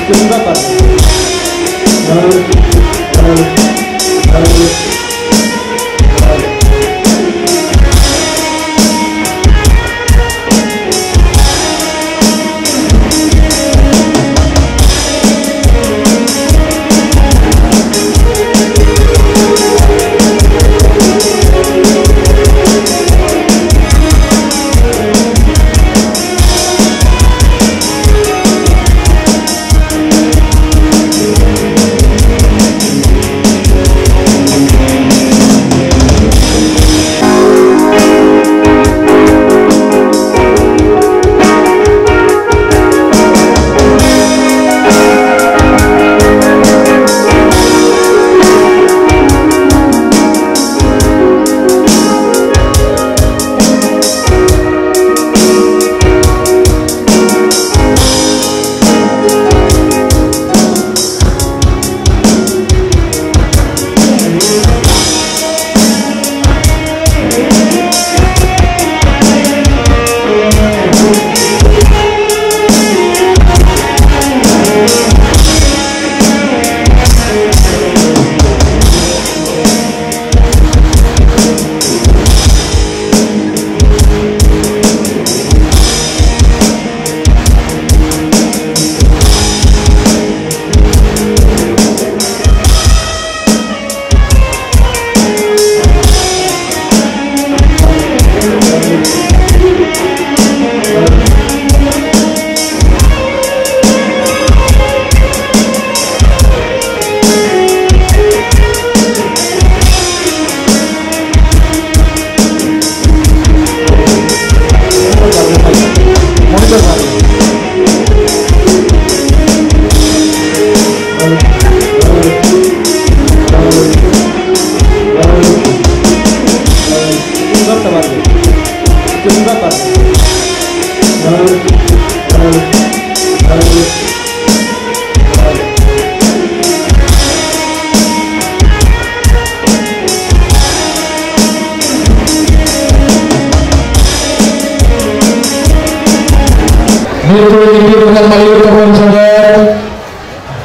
Terima kasih.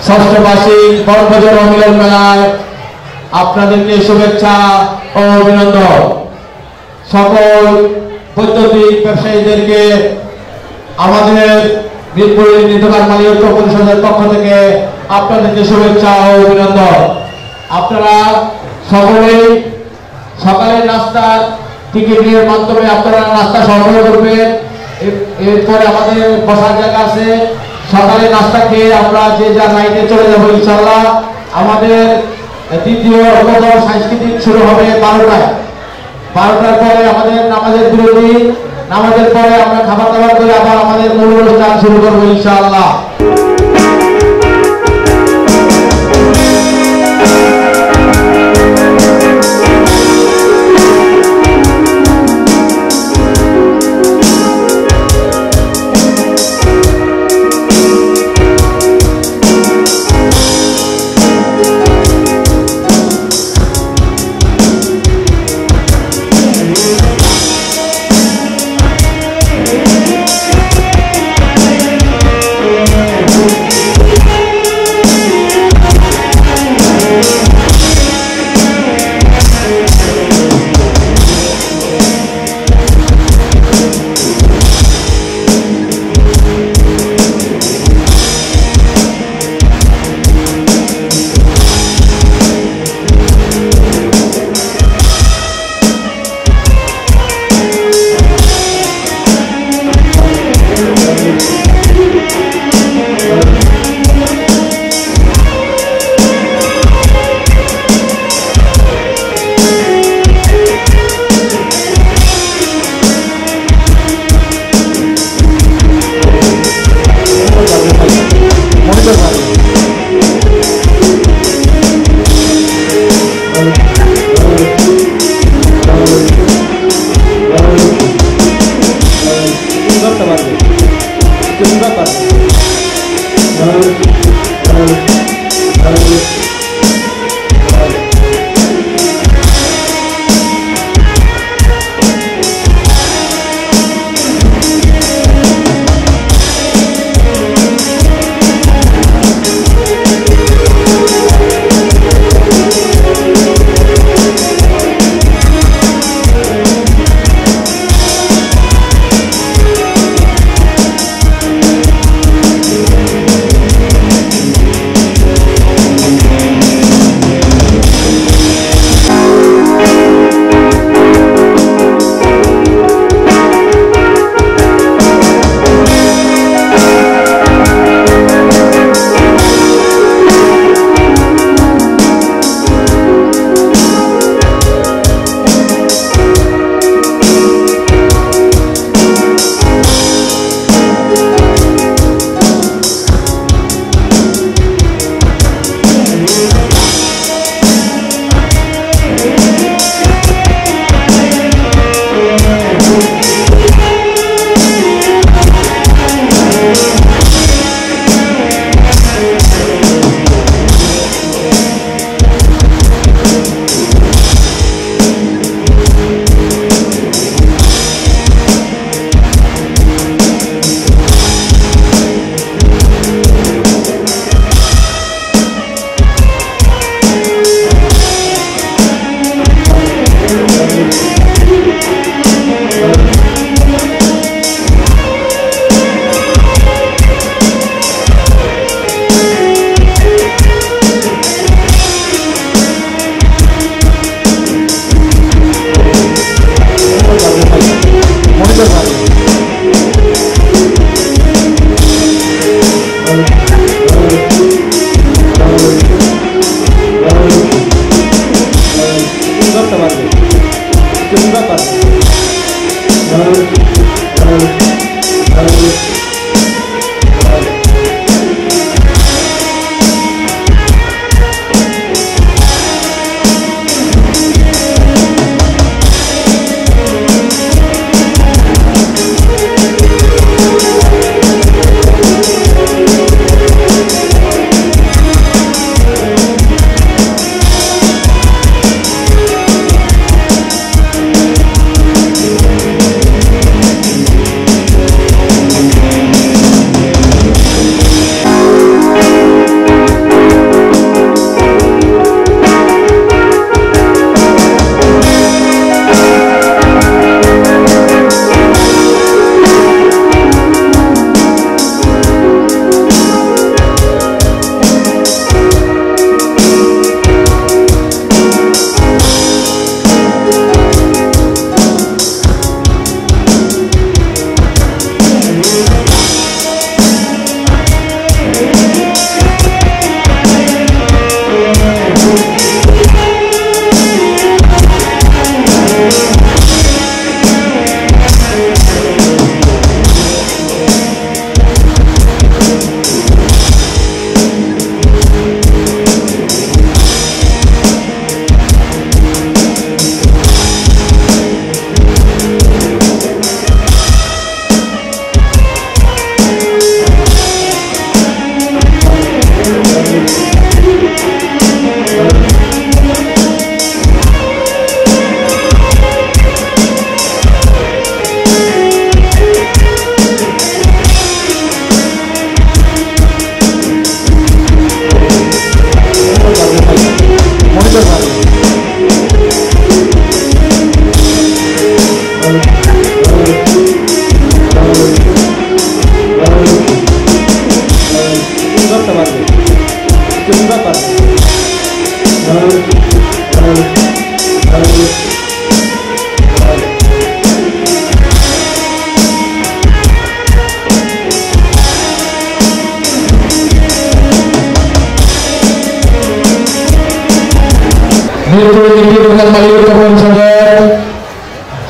ষষ্ঠ বার্ষিক বনভোজন ও মিলন মেলায় আপনাদেরকে শুভেচ্ছা ও অভিনন্দন। সকল বৈদ্যুতিক ব্যবসায়ীদেরকে আমাদের মিরপুর দোকান মালিক ঐক্য পরিষদের পক্ষ থেকে আপনাদেরকে শুভেচ্ছা ও অভিনন্দন। আপনারা সকলেই সকালের নাস্তার টিকিটের মাধ্যমে আপনারা নাস্তা সরবরাহ করবেন। এরপরে আমাদের বসার জায়গা আছে। সকালে নাস্তা খেয়ে আমরা যে যা লাইনে চলে যাবো ইনশাআল্লাহ। আমাদের দ্বিতীয় সাংস্কৃতিক শুরু হবে 12টায়। 12টার পরে আমাদের নামাজের বিরতি, নামাজের পরে আমরা খাবার দাবার করে আবার আমাদের মূল অনুষ্ঠান শুরু করবো ইনশাআল্লাহ।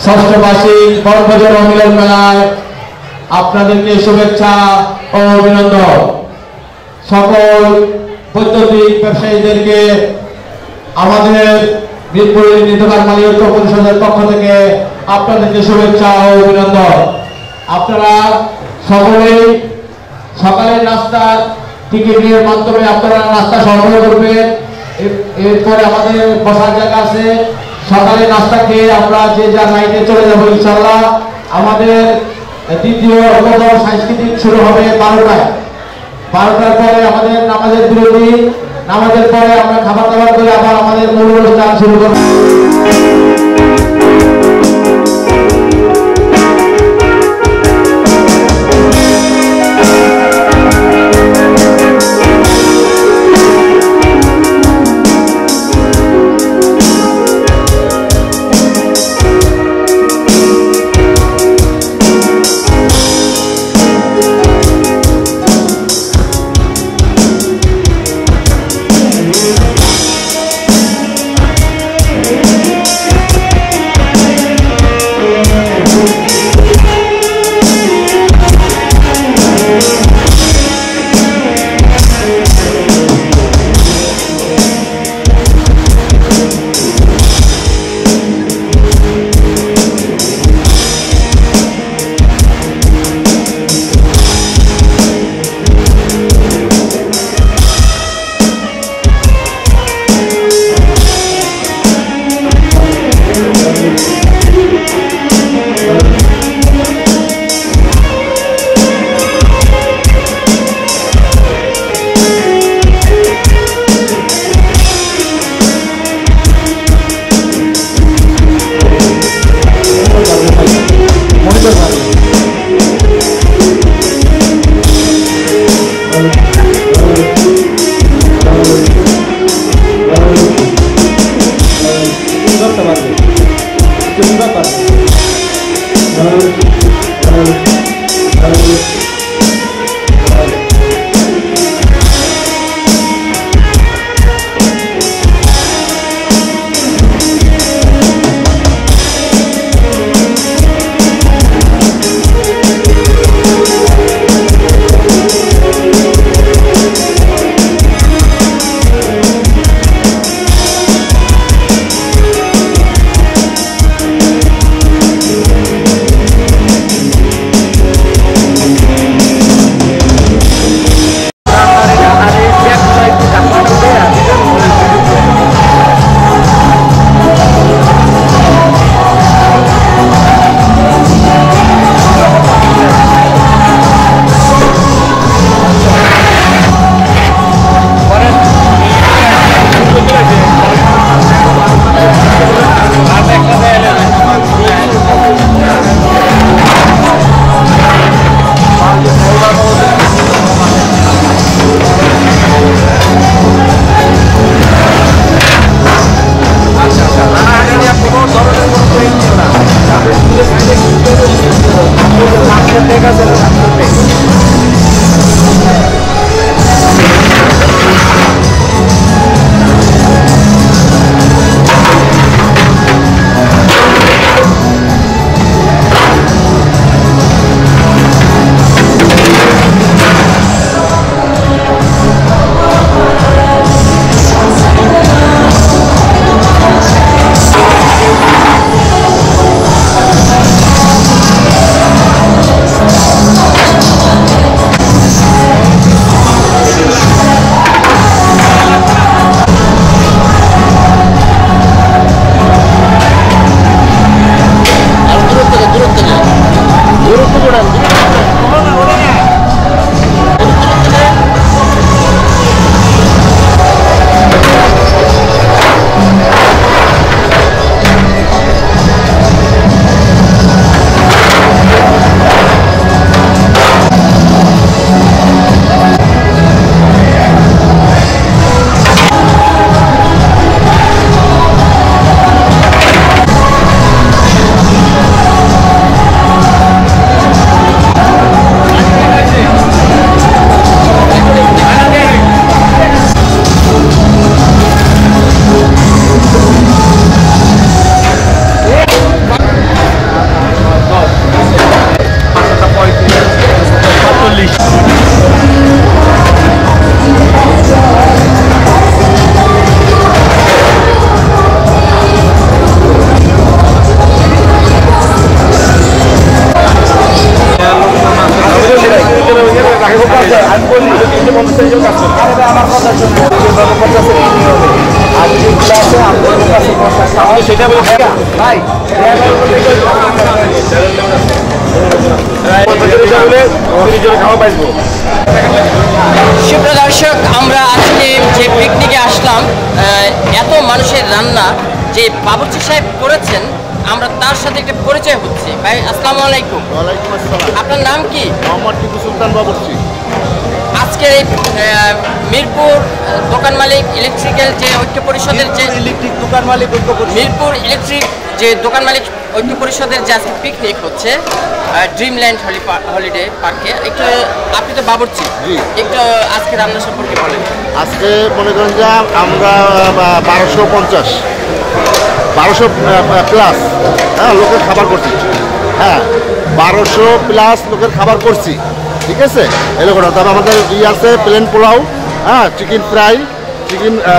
ষষ্ঠ বার্ষিক বনভোজন ও মিলন মেলায় আপনাদেরকে শুভেচ্ছা ও অভিনন্দন। সকল বৈদ্যুতিক ব্যবসায়ীদেরকে আমাদের মিরপুর নির্ধারণ মালিক ঐক্য পরিষদের পক্ষ থেকে আপনাদেরকে শুভেচ্ছা ও অভিনন্দন। আপনারা সকলেই সকালের নাস্তার টিকিটের মাধ্যমে আপনারা নাস্তা সংগ্রহ করবেন। এরপরে আমাদের বসার জায়গা আছে। সকালে নাস্তা খেয়ে আমরা যে যা লাইনে চলে যাবো ইনশাল্লাহ। আমাদের দ্বিতীয় সাংস্কৃতিক শুরু হবে 12টায়। 12টার পরে আমাদের নামাজের বিরতি, নামাজের পরে আমরা খাবার দাবার করে আবার আমাদের মূল অনুষ্ঠান শুরু করব। আমার কথা শুনে যেভাবে করতেছে আর যেগুলো আছে আমাদের কাছে সেটা ভাই সুপ্রিয় দর্শক, আমরা আজকে যে পিকনিকে আসলাম, এত মানুষের রান্না যে বাবুর্চি সাহেব করেছেন, আমরা তার সাথে একটা পরিচয় হচ্ছে। ভাই আসসালামু আলাইকুম। ওয়ালাইকুম আসসালাম। আপনার নাম কি? মোহাম্মদ টিপু সুলতান বাবুর্চি। আজকের এই মিরপুর দোকান মালিক ইলেকট্রিক্যাল যে ঐক্য পরিষদের যে ইলেকট্রিক দোকান মালিক ঐক্য পরিষদ, মিরপুর ইলেকট্রিক যে দোকান মালিক ঐক্য পরিষদের যে আজকে পিকনিক হচ্ছে ড্রিমল্যান্ড হলিডে পার্কে, একটু আপনি তো বাবুর্চি, একটু আজকে রান্না সম্পর্কে বলেন। আজকে মনে করেন যে আমরা 1250 প্লাস লোকের খাবার করছি। হ্যাঁ, 1200 প্লাস লোকের খাবার করছি, ঠিক আছে। এরকম তবে আমাদের আছে প্লেন পোলাও, হ্যাঁ, চিকেন ফ্রাই,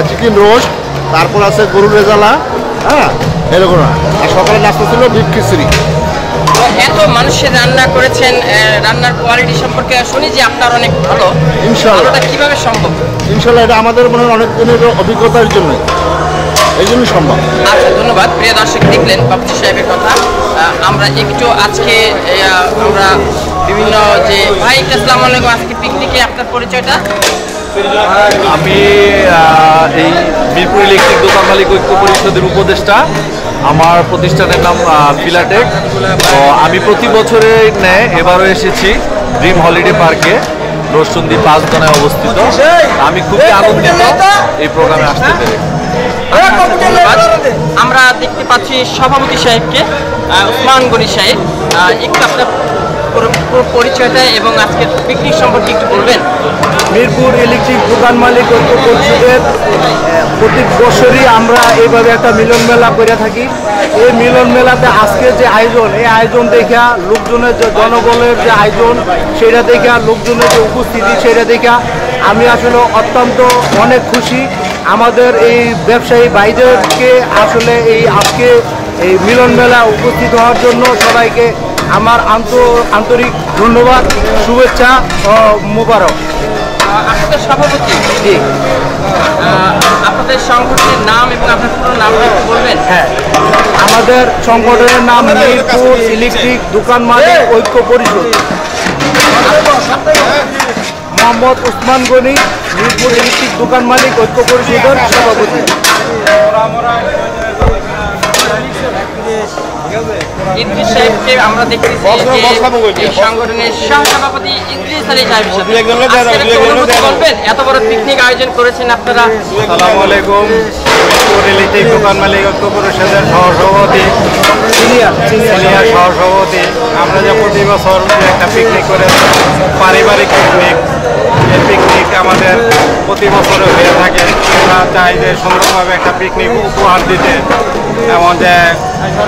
চিকেন রোস্ট, তারপর আছে গরুর রেজালা, হ্যাঁ, এরকম। আর সকালে নাস্তা ছিল বিফ খিচুড়ি। এত মানুষের রান্না করেছেন, রান্নার কোয়ালিটি সম্পর্কে শুনি যে আপনার অনেক ভালো। ইনশাআল্লাহ। এটা কিভাবে সম্ভব? ইনশাআল্লাহ এটা আমাদের মনে হয় অনেক দিনের অভিজ্ঞতার জন্য, এই জন্যই সম্ভব। আচ্ছা, ধন্যবাদ। প্রিয় দর্শক, দেখলেন বাবুর্চি সাহেবের কথা। আমরা একটু আজকে আমরা বিভিন্ন যে ভাই, আসসালামু আলাইকুম, আজকে পিকনিকে আপনার পরিচয়টা? আমি এই মিরপুর ইলেকট্রিক দোকান মালিক ঐক্য পরিষদের উপদেষ্টা। আমার প্রতিষ্ঠানের নাম ফিলাটেক। তো আমি প্রতি বছরের ন্যায় এবারও এসেছি ড্রিম হলিডে পার্কে, রসুন্দি 5 জনায় অবস্থিত। আমি খুবই আনন্দিত এই প্রোগ্রামে আসতে পেরে। ধন্যবাদ। আমরা দেখতে পাচ্ছি সভাপতি সাহেবকে, ওসমান গনি সাহেব। একটু আপনার পুরো পরিচয়টা এবং আজকের পিকনিক সম্পর্কে একটু বলবেন। মিরপুর ইলেকট্রিক দোকান মালিক ঐক্য পরিষদের প্রতি বছরই আমরা এইভাবে একটা মিলন মেলা করে থাকি। এই মিলন মেলাতে আজকে যে আয়োজন, এই আয়োজন দেখা লোকজনের যে জনবলের যে আয়োজন, সেটা দেখা লোকজনের যে উপস্থিতি, সেটা দেখা আমি আসলে অত্যন্ত অনেক খুশি। আমাদের এই ব্যবসায়ী ভাইদেরকে আসলে এই আজকে এই মিলন মেলা উপস্থিত হওয়ার জন্য সবাইকে আমার আন্তরিক ধন্যবাদ, শুভেচ্ছা ও মোবারক। আপনাদের সভাপতি, জি, আপনাদের সংগঠনের নাম এবং আপনার পুরো নামটা একটু বলবেন? হ্যাঁ, আমাদের সংগঠনের নাম মিরপুর ইলেকট্রিক দোকান মালিক ঐক্য পরিষদ। মোহাম্মদ ওসমান গনি, মিরপুর ইলেকট্রিক দোকান মালিক ঐক্য পরিষদের সভাপতি। ইদ্রিস সাহেবকে আমরা দেখতেছি যে এই সংগঠনের সহসভাপতি ইদ্রিস আলী সাহেব হিসেবে। আজকের একটা অনুভূতি বলবেন? এত বড় পিকনিক আয়োজন করেছেন আপনারা। আসসালামু আলাইকুম। মিরপুর ইলেকট্রিক দোকান মালিক ঐক্য পরিষদের সহসভাপতি, সিনিয়র সহসভাপতি। আমরা যে প্রতি বছর একটা পিকনিক করে, পারিবারিক পিকনিক, এই পিকনিক আমাদের প্রতি বছরে হয়ে থাকে। আমরা চাই যে সুন্দরভাবে একটা পিকনিক উপহার দিতে, এমন যে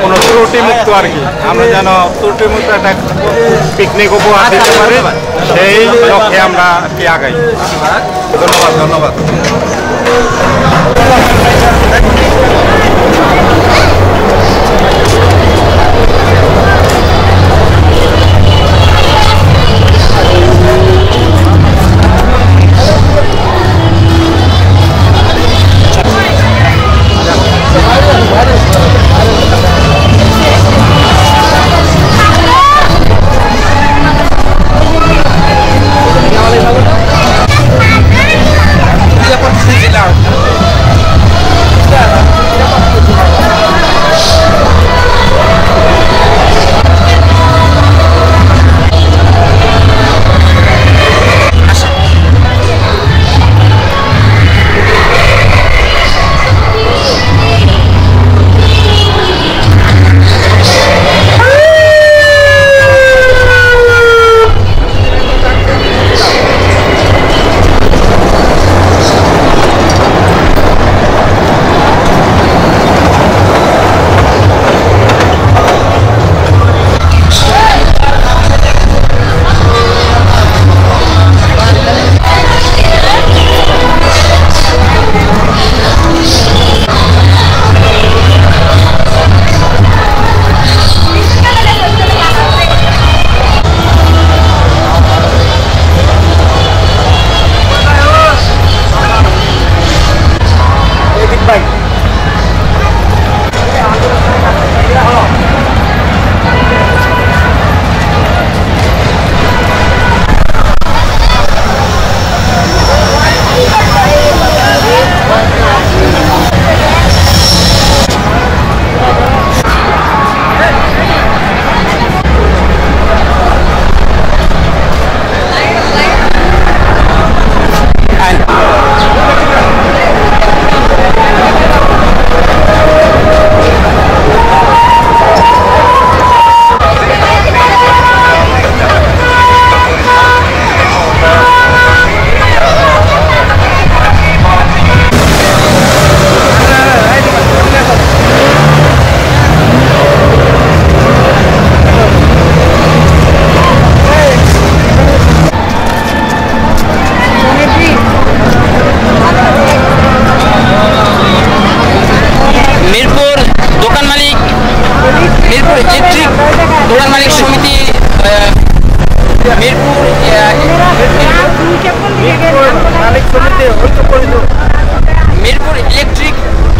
কোনো ত্রুটিমুক্ত আর কি, আমরা যেন ত্রুটিমুক্ত একটা পিকনিক উপহার দিতে পারি, সেই লক্ষ্যে আমরা আর কি আগাই। ধন্যবাদ, ধন্যবাদ।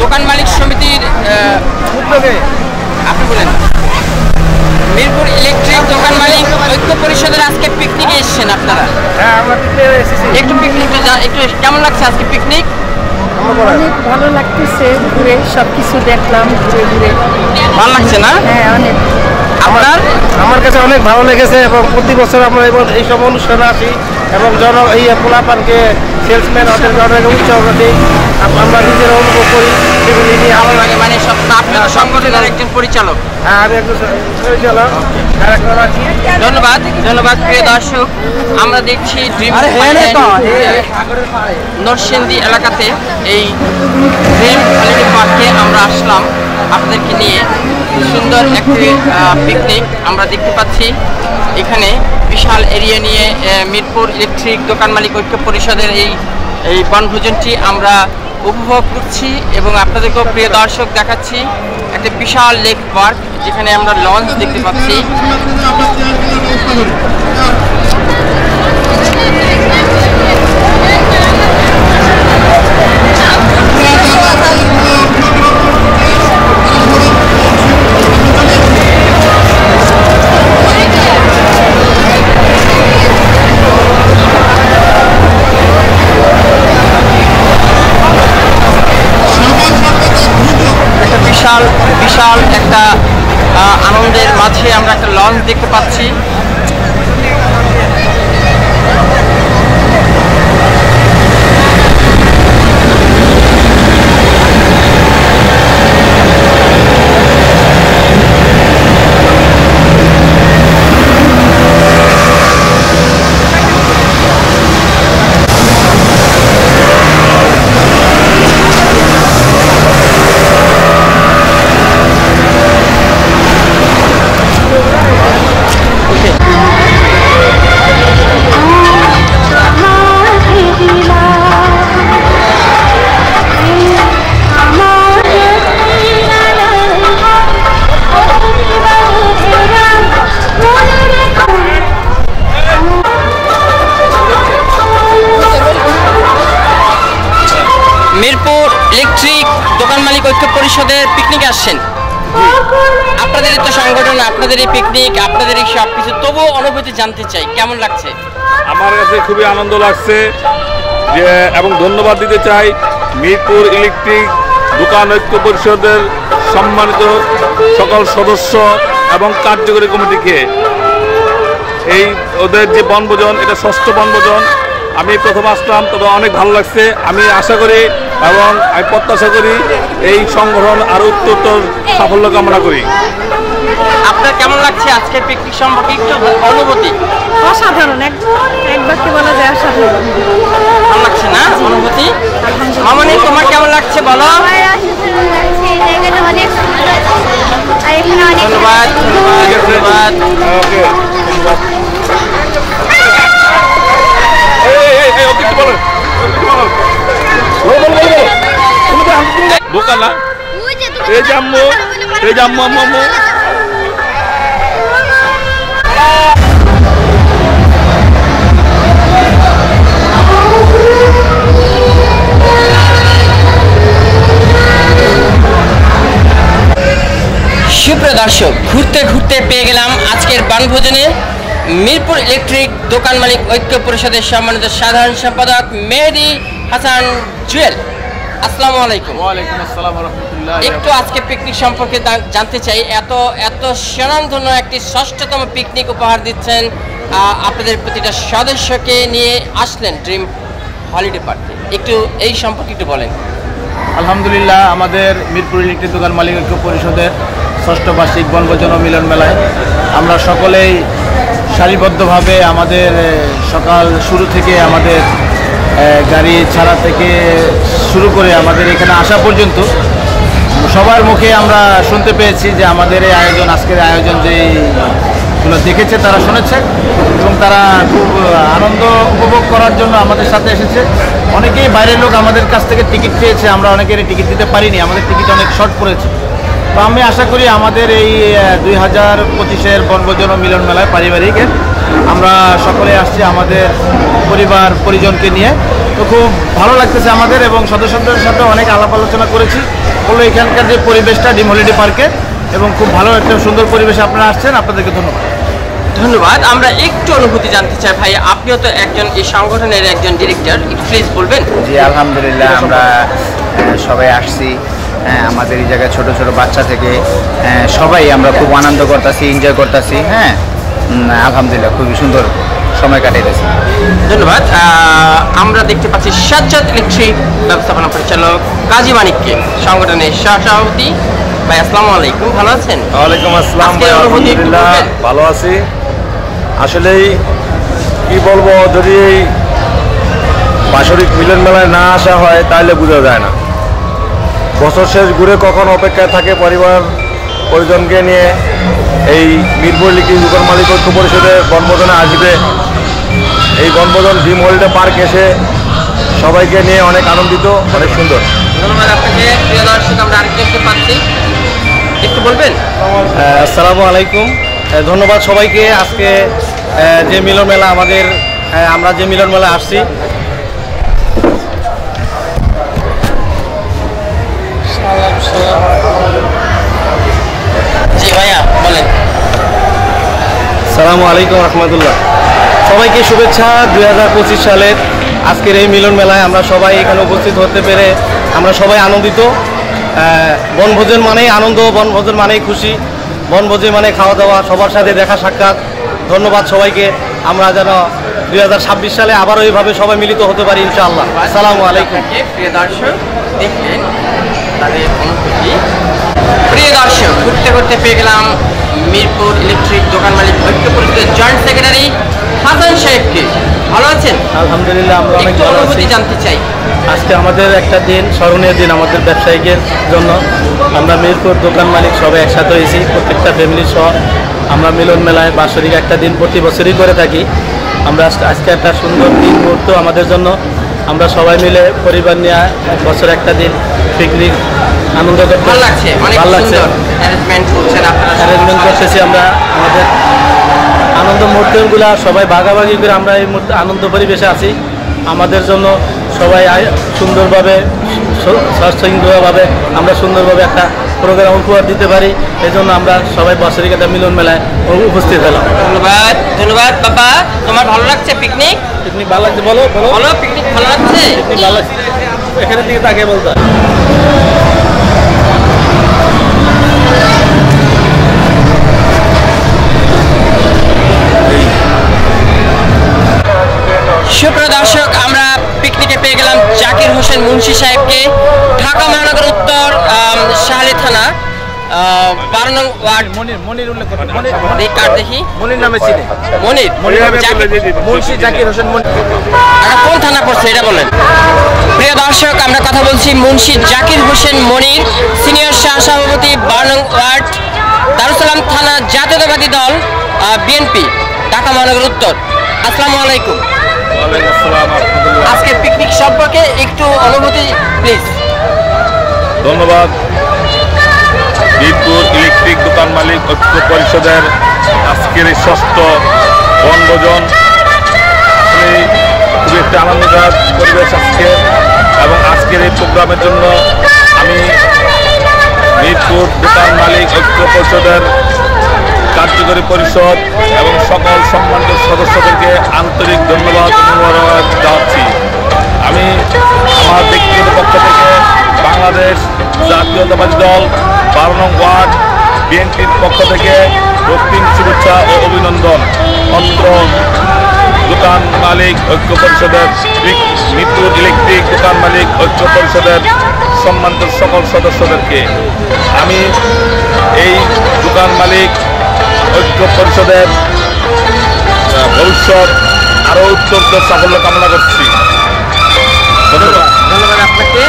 দোকান মালিক সমিতির উদ্যোগে আপনি বলেন মিরপুর ইলেকট্রিক দোকান মালিক ঐক্য পরিষদের আজকে পিকনিকে এসেছেন আপনারা। হ্যাঁ আমরা এসেছি। একটু পিকনিকে একটু কেমন লাগছে আজকে পিকনিক? অনেক ভালো লাগতেছে, ঘুরে সবকিছু দেখলাম, ঘুরে ঘুরে ভালো লাগছে না? হ্যাঁ অনেক। আমার কাছে অনেক ভালো লেগেছে এবং প্রতি বছর আমরা এইসব অনুষ্ঠানে আসি এবং এই পোলাপানকে সেলসম্যান ওদেরকে অনেক উৎসাহ দিই, আমরা নিজেরা অনুভব করি, সেগুলি নিয়ে ভালো লাগে মানে সব আপনি তো সংগঠনের একজন পরিচালক। হ্যাঁ আমি একজন পরিচালক। ধন্যবাদ ধন্যবাদ প্রিয় দর্শক, আমরা দেখছি ড্রিম নরসিংদী এলাকাতে এই ড্রিম হলিডে পার্কে আমরা আসলাম আপনাদেরকে নিয়ে। সুন্দর একটি পিকনিক আমরা দেখতে পাচ্ছি এখানে বিশাল এরিয়া নিয়ে মিরপুর ইলেকট্রিক দোকান মালিক ঐক্য পরিষদের এই বনভোজনটি আমরা উপভোগ করছি এবং আপনাদেরকেও প্রিয় দর্শক দেখাচ্ছি একটা বিশাল লেক পার্ক যেখানে আমরা লঞ্চ দেখতে পাচ্ছি। বিশাল একটা আনন্দের মাঝে আমরা একটা লঞ্চ দেখতে পাচ্ছি। মিরপুর ইলেকট্রিক দোকান মালিক ঐক্য পরিষদের পিকনিক আসছেন, আপনাদের তো সংগঠন, আপনাদের এই পিকনিক, আপনাদের এই সব কিছু, তবুও অনুভূতি জানতে চাই কেমন লাগছে? আমার কাছে খুবই আনন্দ লাগছে যে এবং ধন্যবাদ দিতে চাই মিরপুর ইলেকট্রিক দোকান ঐক্য পরিষদের সম্মানিত সকল সদস্য এবং কার্যকরী কমিটিকে। এই ওদের যে বনভোজন, এটা ষষ্ঠ বনভোজন, আমি প্রথম আসলাম, তবে অনেক ভালো লাগছে। আমি আশা করি এবং আমি প্রত্যাশা করি এই সংগঠন আরও উত্তরোত্তর সাফল্য কামনা করি। আপনার কেমন লাগছে আজকের পিকনিক সম্পর্কে একটু অনুভূতি? অসাধারণ, এক বাক্যে বলা যায় অসাধারণ। ভালো লাগছে না অনুভূতি? মামনি তোমার কেমন লাগছে বলো? ধন্যবাদ ধন্যবাদ ধন্যবাদ। বোকা না এই জাম্মু আম্মু সুপ্রিয় দর্শক, ঘুরতে ঘুরতে পেয়ে গেলাম আজকের বনভোজনে মিরপুর ইলেকট্রিক দোকান মালিক ঐক্য পরিষদের সম্মানিত সাধারণ সম্পাদক মেহেদি হাসান জুয়েল। আসসালামু আলাইকুম। ওয়ালাইকুম আসসালাম ওয়া রাহমাতুল্লাহ। একটু আজকে পিকনিক সম্পর্কে জানতে চাই। এত স্বনামধন্য একটি ষষ্ঠতম পিকনিক উপহার দিচ্ছেন, আপনাদের প্রতিটা সদস্যকে নিয়ে আসলেন ড্রিম হলিডে পার্কে, একটু এই সম্পর্কে একটু বলেন। আলহামদুলিল্লাহ, আমাদের মিরপুর ইলেকট্রিক দোকান মালিক ঐক্য পরিষদের ষষ্ঠ বার্ষিক বনভোজন ও মিলন মেলায় আমরা সকলেই সারিবদ্ধভাবে আমাদের সকাল শুরু থেকে আমাদের গাড়ি ছাড়া থেকে শুরু করে আমাদের এখানে আসা পর্যন্ত সবার মুখে আমরা শুনতে পেয়েছি যে আমাদের এই আয়োজন, আজকের আয়োজন যেগুলো দেখেছে তারা শুনেছে এবং তারা খুব আনন্দ উপভোগ করার জন্য আমাদের সাথে এসেছে। অনেকেই বাইরের লোক আমাদের কাছ থেকে টিকিট পেয়েছে, আমরা অনেকের টিকিট দিতে পারিনি, আমাদের টিকিট অনেক শর্ট পড়েছে। তো আমি আশা করি আমাদের এই 2025-এর বনভোজন ও মিলন মেলায় পারিবারিকের আমরা সকলে আসছি আমাদের পরিবার পরিজনকে নিয়ে। তো তো খুব ভালো লাগতেছে আমাদের, এবং সদস্যদের সাথে অনেক আলাপ আলোচনা করেছি। বললো এখানকার যে পরিবেশটা ড্রিম হলিডে পার্কে, এবং খুব ভালো একটা সুন্দর পরিবেশে আপনারা আসছেন, আপনাদেরকে ধন্যবাদ। ধন্যবাদ। আমরা একটু অনুভূতি জানতে চাই ভাই, আপনিও তো একজন এই সংগঠনের একজন ডিরেক্টর, একটু প্লিজ বলবেন। জি আলহামদুলিল্লাহ, আমরা সবাই আসছি। আমাদের এই জায়গায় ছোট ছোট বাচ্চা থেকে সবাই আমরা খুব আনন্দ করতেছি, এনজয় করতেছি। হ্যাঁ আলহামদুলিল্লাহ, খুবই সুন্দর সময় কাটাইতেছি। ধন্যবাদ। আমরা দেখতে পাচ্ছি সাজ্জাদ ইলেকট্রিক ব্যবস্থাপনা পরিচালক কাজী মানিককে, সংগঠনের সহসভাপতি। ভাই আসসালামু আলাইকুম, ভালো আছেন? ওয়ালাইকুম আসসালাম ভাই, আজকের অনুভূতি একটু আলহামদুলিল্লাহ বলবেন? ভালো আছি। আসলেই কি বলবো, যদি এই বাৎসরিক মিলন মেলায় না আসা হয় তাহলে বোঝা যায় না। বছর শেষ ঘুরে কখন অপেক্ষায় থাকে পরিবার পরিজনকে নিয়ে এই মিরপুর ইলেকট্রিক দোকান মালিক ঐক্য পরিষদের বনভোজনে আসবে। এই বনভোজন ড্রিম হলিডে পার্ক এসে সবাইকে নিয়ে অনেক আনন্দিত, অনেক সুন্দর। ধন্যবাদ আপনাকে। প্রিয় দর্শক, আমরা আরেকজনকে পাচ্ছি, একটু বলবেন? আসসালামু আলাইকুম, ধন্যবাদ সবাইকে। আজকে যে মিলন মেলা আমাদের, আমরা যে মিলন মেলা আসছি, জি ভাইয়া বলেন। আসসালামু আলাইকুম রহমতুল্লাহ। সবাইকে শুভেচ্ছা 2025 সালের আজকের এই মিলন মেলায় আমরা সবাই এখানে উপস্থিত হতে পেরে আমরা সবাই আনন্দিত। বনভোজন মানেই আনন্দ, বনভোজন মানেই খুশি, বনভোজন মানে খাওয়া দাওয়া, সবার সাথে দেখা সাক্ষাৎ। ধন্যবাদ সবাইকে। আমরা যেন 2026 সালে আবারও এইভাবে সবাই মিলিত হতে পারি ইনশাআল্লাহ। আসসালামু আলাইকুম। প্রিয় দর্শক, দেখলেন তাদের অনুভূতি। প্রিয় দর্শক, ঘুরতে ঘুরতে পেয়ে গেলাম মিরপুর ইলেকট্রিক দোকান মালিক ঐক্য পরিষদের জয়েন্ট সেক্রেটারি হাসান সাহেবকে। ভালো আছেন? আলহামদুলিল্লাহ, আমরা অনেক একটু ভালো আছি। অনুভূতি জানতে চাই। আজকে আমাদের একটা দিন, স্মরণীয় দিন আমাদের ব্যবসায়ীদের জন্য। আমরা মিরপুর দোকান মালিক সবাই একসাথে হয়েছি, প্রত্যেকটা ফ্যামিলি সহ। আমরা মিলন মেলায় বাৎসরিক একটা দিন প্রতি বছরই করে থাকি। আমরা আজকে একটা সুন্দর দিন মুহূর্ত আমাদের জন্য। আমরা সবাই মিলে পরিবার নিয়ে বছর একটা দিন পিকনিক আনন্দ করতে ভালো লাগছে, অনেক ভালো লাগছে। সুন্দর অ্যারেঞ্জমেন্ট করছেন আপনারা। অ্যারেঞ্জমেন্ট করতেছি আমরা, আমাদের আনন্দ মুহূর্তগুলো সবাই ভাগাভাগি করে আমরা এই মুহূর্তে আনন্দ পরিবেশে আছি। আমাদের জন্য সবাই সুন্দরভাবে সশৃঙ্খলভাবে আমরা সুন্দরভাবে একটা প্রোগ্রাম উপহার দিতে পারি, এই জন্য আমরা সবাই বছরিক একটা মিলন মেলায় উপস্থিত হলাম। ধন্যবাদ। ধন্যবাদ বাবা। তোমার ভালো লাগছে পিকনিক? পিকনিক ভালো লাগছে? বলো বলো। বলো, পিকনিক ভালো লাগছে? পিকনিক ভালো লাগছে, এখানের দিকে তাকে বলতে হয়। সুপ্রিয় দর্শক, আমরা পিকনিকে পেয়ে গেলাম জাকির হোসেন মুন্সি সাহেবকে, ঢাকা মহানগর উত্তর শাহলী থানা 12 নং ওয়ার্ড। মনির উল্লেখ করুন। এই কার্ড দেখি, মনির নামে চিনি। মনির মুন্সি জাকির হোসেন মনির। আর কোন থানা পড়ছে এটা বলেন। প্রিয় দর্শক, আমরা কথা বলছি মুন্সি জাকির হোসেন মনির, সিনিয়র সহসভাপতি 12 নং ওয়ার্ড, দারুসালাম থানা, জাতীয়তাবাদী দল, বিএনপি, ঢাকা মহানগর উত্তর। আসসালামু আলাইকুম। আজকে পিকনিক সম্পর্কে একটু অনুভূতি প্লিজ। ধন্যবাদ। মিরপুর ইলেকট্রিক দোকান মালিক ঐক্য পরিষদের আজকের এই ষষ্ঠ বনভোজন আসলে খুবই একটা আনন্দদায়ক পরিবেশ আজকে, এবং আজকের এই প্রোগ্রামের জন্য আমি মিরপুর দোকান মালিক ঐক্য পরিষদের কার্যকরী পরিষদ এবং সকল সম্মানিত সদস্যদেরকে আন্তরিক ধন্যবাদ জানাচ্ছি। আমি আমার ব্যক্তিগত পক্ষ থেকে বাংলাদেশ জাতীয়তাবাদী দল 12 নং ওয়ার্ড বিএনপির পক্ষ থেকে রক্তিম শুভেচ্ছা ও অভিনন্দন অত্র দোকান মালিক ঐক্য পরিষদের মিরপুর ইলেকট্রিক দোকান মালিক ঐক্য পরিষদের সম্মানিত সকল সদস্যদেরকে। আমি এই দোকান মালিক ঐক্য পরিষদের ভবিষ্যৎ আরও উত্তরোত্তর সাফল্য কামনা করছি। ধন্যবাদ। ধন্যবাদ আপনাকে।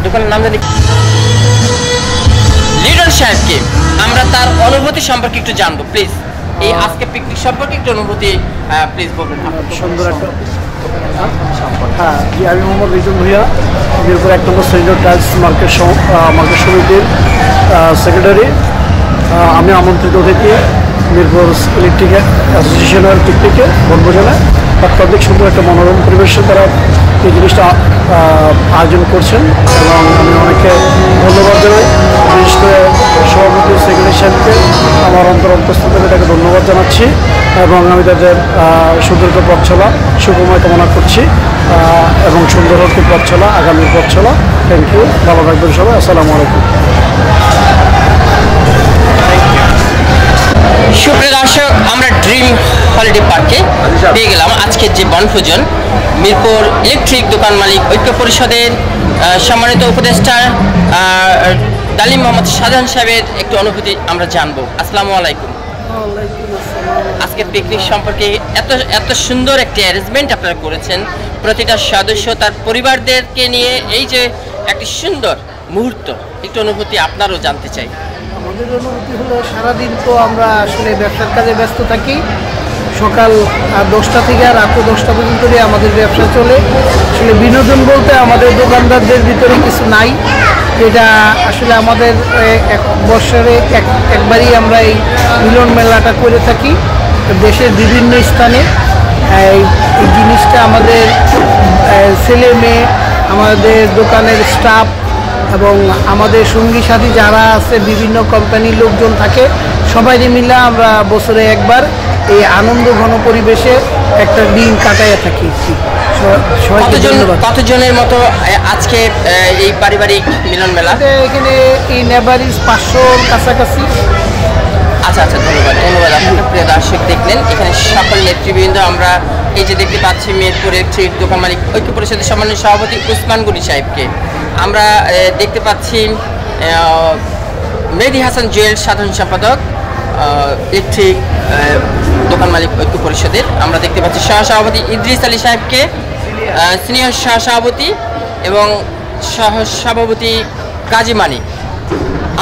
দোকানের নাম জানি আমরা তার অনুভূতি সম্পর্কে একটু জানবো প্লিজ। এই আজকে পিকনিক সম্পর্কে একটু অনুভূতি প্লিজ বলবেন। সুন্দর একটা হ্যাঁ জি, আমি মোহাম্মদ রিজন ভুইয়া, মিরপুর 1 নম্বর সেন্টার টাইলস মার্কেট সমিতির সেক্রেটারি। আমি আমন্ত্রিত অতিথি মিরপুর ইলেকট্রিক অ্যাসোসিয়েশনের পিকনিকে বনভোজনে। অত্যাধিক সুন্দর একটা মনোরম পরিবেশে তারা এই জিনিসটা আয়োজন করছেন এবং আমি অনেকে ধন্যবাদ জানাই, বিশেষ করে সভাপতি সেক্রেটারি সাহেবকে আমার অন্তস্থ থেকে তাকে ধন্যবাদ জানাচ্ছি এবং আমি তাদের সুদীর্ঘ পথ চলা সুখময় কামনা করছি এবং সুন্দর একটি পথ চলা, আগামীর পথ চলা। থ্যাংক ইউ, ভালো থাকবেন সবাই, আসসালামু আলাইকুম। সুপ্রিয় দর্শক, আমরা ড্রিম হলিডে পার্কে পেয়ে গেলাম আজকের যে বনভোজন। মিরপুর ইলেকট্রিক দোকান মালিক ঐক্য পরিষদের সম্মানিত উপদেষ্টা ডালিম মোহাম্মদ শাহজাহান সাহেবের একটু অনুভূতি আমরা জানবো। আসসালামু আলাইকুম। আজকের পিকনিক সম্পর্কে এত সুন্দর একটি অ্যারেঞ্জমেন্ট আপনারা করেছেন, প্রতিটা সদস্য তার পরিবারদেরকে নিয়ে এই যে একটি সুন্দর মুহূর্ত, একটু অনুভূতি আপনারও জানতে চাই। আমাদের অনুভূতি হলো সারাদিন তো আমরা আসলে ব্যবসার কাজে ব্যস্ত থাকি, সকাল 10টা থেকে রাত 10টা পর্যন্তই আমাদের ব্যবসা চলে। আসলে বিনোদন বলতে আমাদের দোকানদারদের ভিতরে কিছু নাই, যেটা আসলে আমাদের বছরে একবারই আমরা এই মিলন মেলাটা করে থাকি দেশের বিভিন্ন স্থানে। এই জিনিসটা আমাদের ছেলে মেয়ে, আমাদের দোকানের স্টাফ এবং আমাদের সঙ্গী সাথী যারা আছে, বিভিন্ন কোম্পানির লোকজন থাকে, সবাই মিলে আমরা বছরে একবার এই আনন্দ ঘন পরিবেশে একটা দিন কাটাইয়া থাকি। কতজনের মতো আজকে এই পারিবারিক মিলন মেলা? এখানে এই নেভারিজ 500-র কাছাকাছি। আচ্ছা আচ্ছা, ধন্যবাদ ধন্যবাদ আপনাকে। প্রিয় দর্শক, দেখলেন এখানে সকল নেতৃবৃন্দ আমরা এই যে দেখতে পাচ্ছি মিরপুর ইলেকট্রিক দোকান মালিক ঐক্য পরিষদের সম্মানীয় সভাপতি উসমান গনি সাহেবকে, আমরা দেখতে পাচ্ছি মেহেদি হাসান জুয়েল সাধারণ সম্পাদক ইলেকট্রিক দোকান মালিক ঐক্য পরিষদের, আমরা দেখতে পাচ্ছি সহসভাপতি ইদ্রিস আলী সাহেবকে, সিনিয়র সহসভাপতি এবং সহসভাপতি কাজী মানি,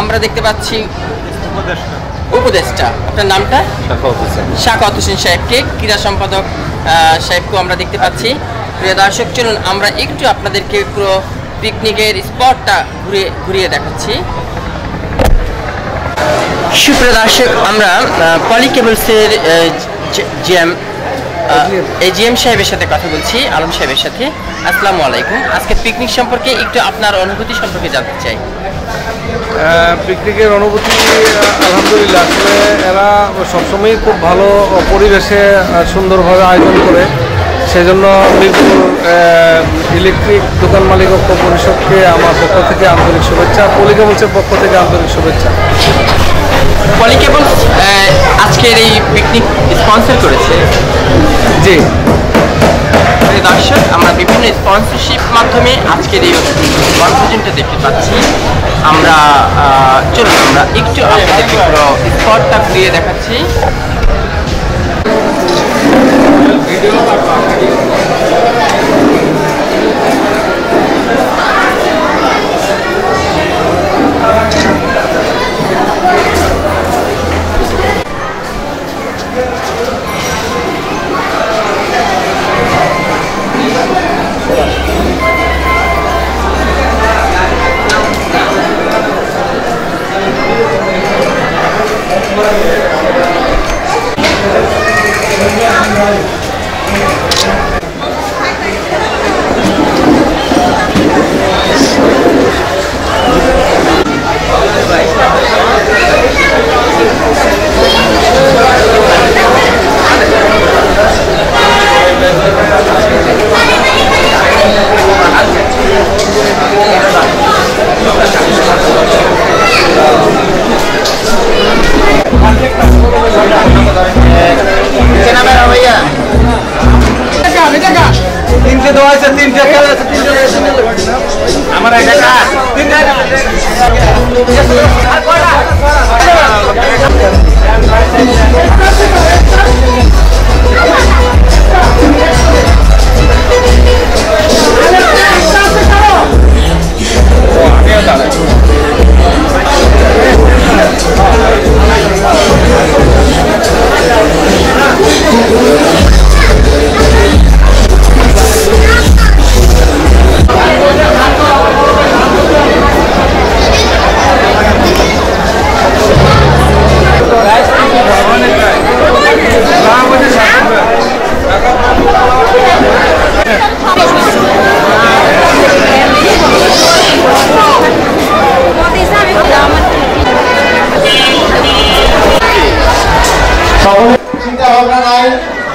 আমরা দেখতে পাচ্ছি উপদেষ্টা, আপনার নামটা? শাখাওয়াত হোসেন সাহেবকে, ক্রীড়া সম্পাদক সাহেবকেও আমরা দেখতে পাচ্ছি। প্রিয় দর্শক, চলুন আমরা একটু আপনাদেরকে পুরো পিকনিকের স্পটটা ঘুরিয়ে দেখাচ্ছি। সুপ্রিয় দর্শক, আমরা পলি কেবলসের জিএম সাহেবের সাথে কথা বলছি, আলম সাহেবের সাথে। আসসালামু আলাইকুম। আজকে পিকনিক সম্পর্কে একটু আপনার অনুভূতি সম্পর্কে জানতে চাই। পিকনিকের অনুভূতি আলহামদুলিল্লাহ, আসলে এরা সবসময়ই খুব ভালো পরিবেশে সুন্দরভাবে আয়োজন করে, সেজন্য মিরপুর ইলেকট্রিক দোকান মালিক ঐক্য পরিষদকে আমার পক্ষ থেকে আন্তরিক শুভেচ্ছা, পলি কেবলসের পক্ষ থেকে আন্তরিক শুভেচ্ছা। পলি কেবলস আজকের এই পিকনিক স্পন্সর করেছে। জি দর্শক, আমরা বিভিন্ন স্পন্সরশিপ মাধ্যমে আজকের এই বনভোজনটা দেখতে পাচ্ছি। আমরা চলুন আমরা একটু আপনাদেরকে পুরো স্পটটা ঘুরিয়ে দেখাচ্ছি।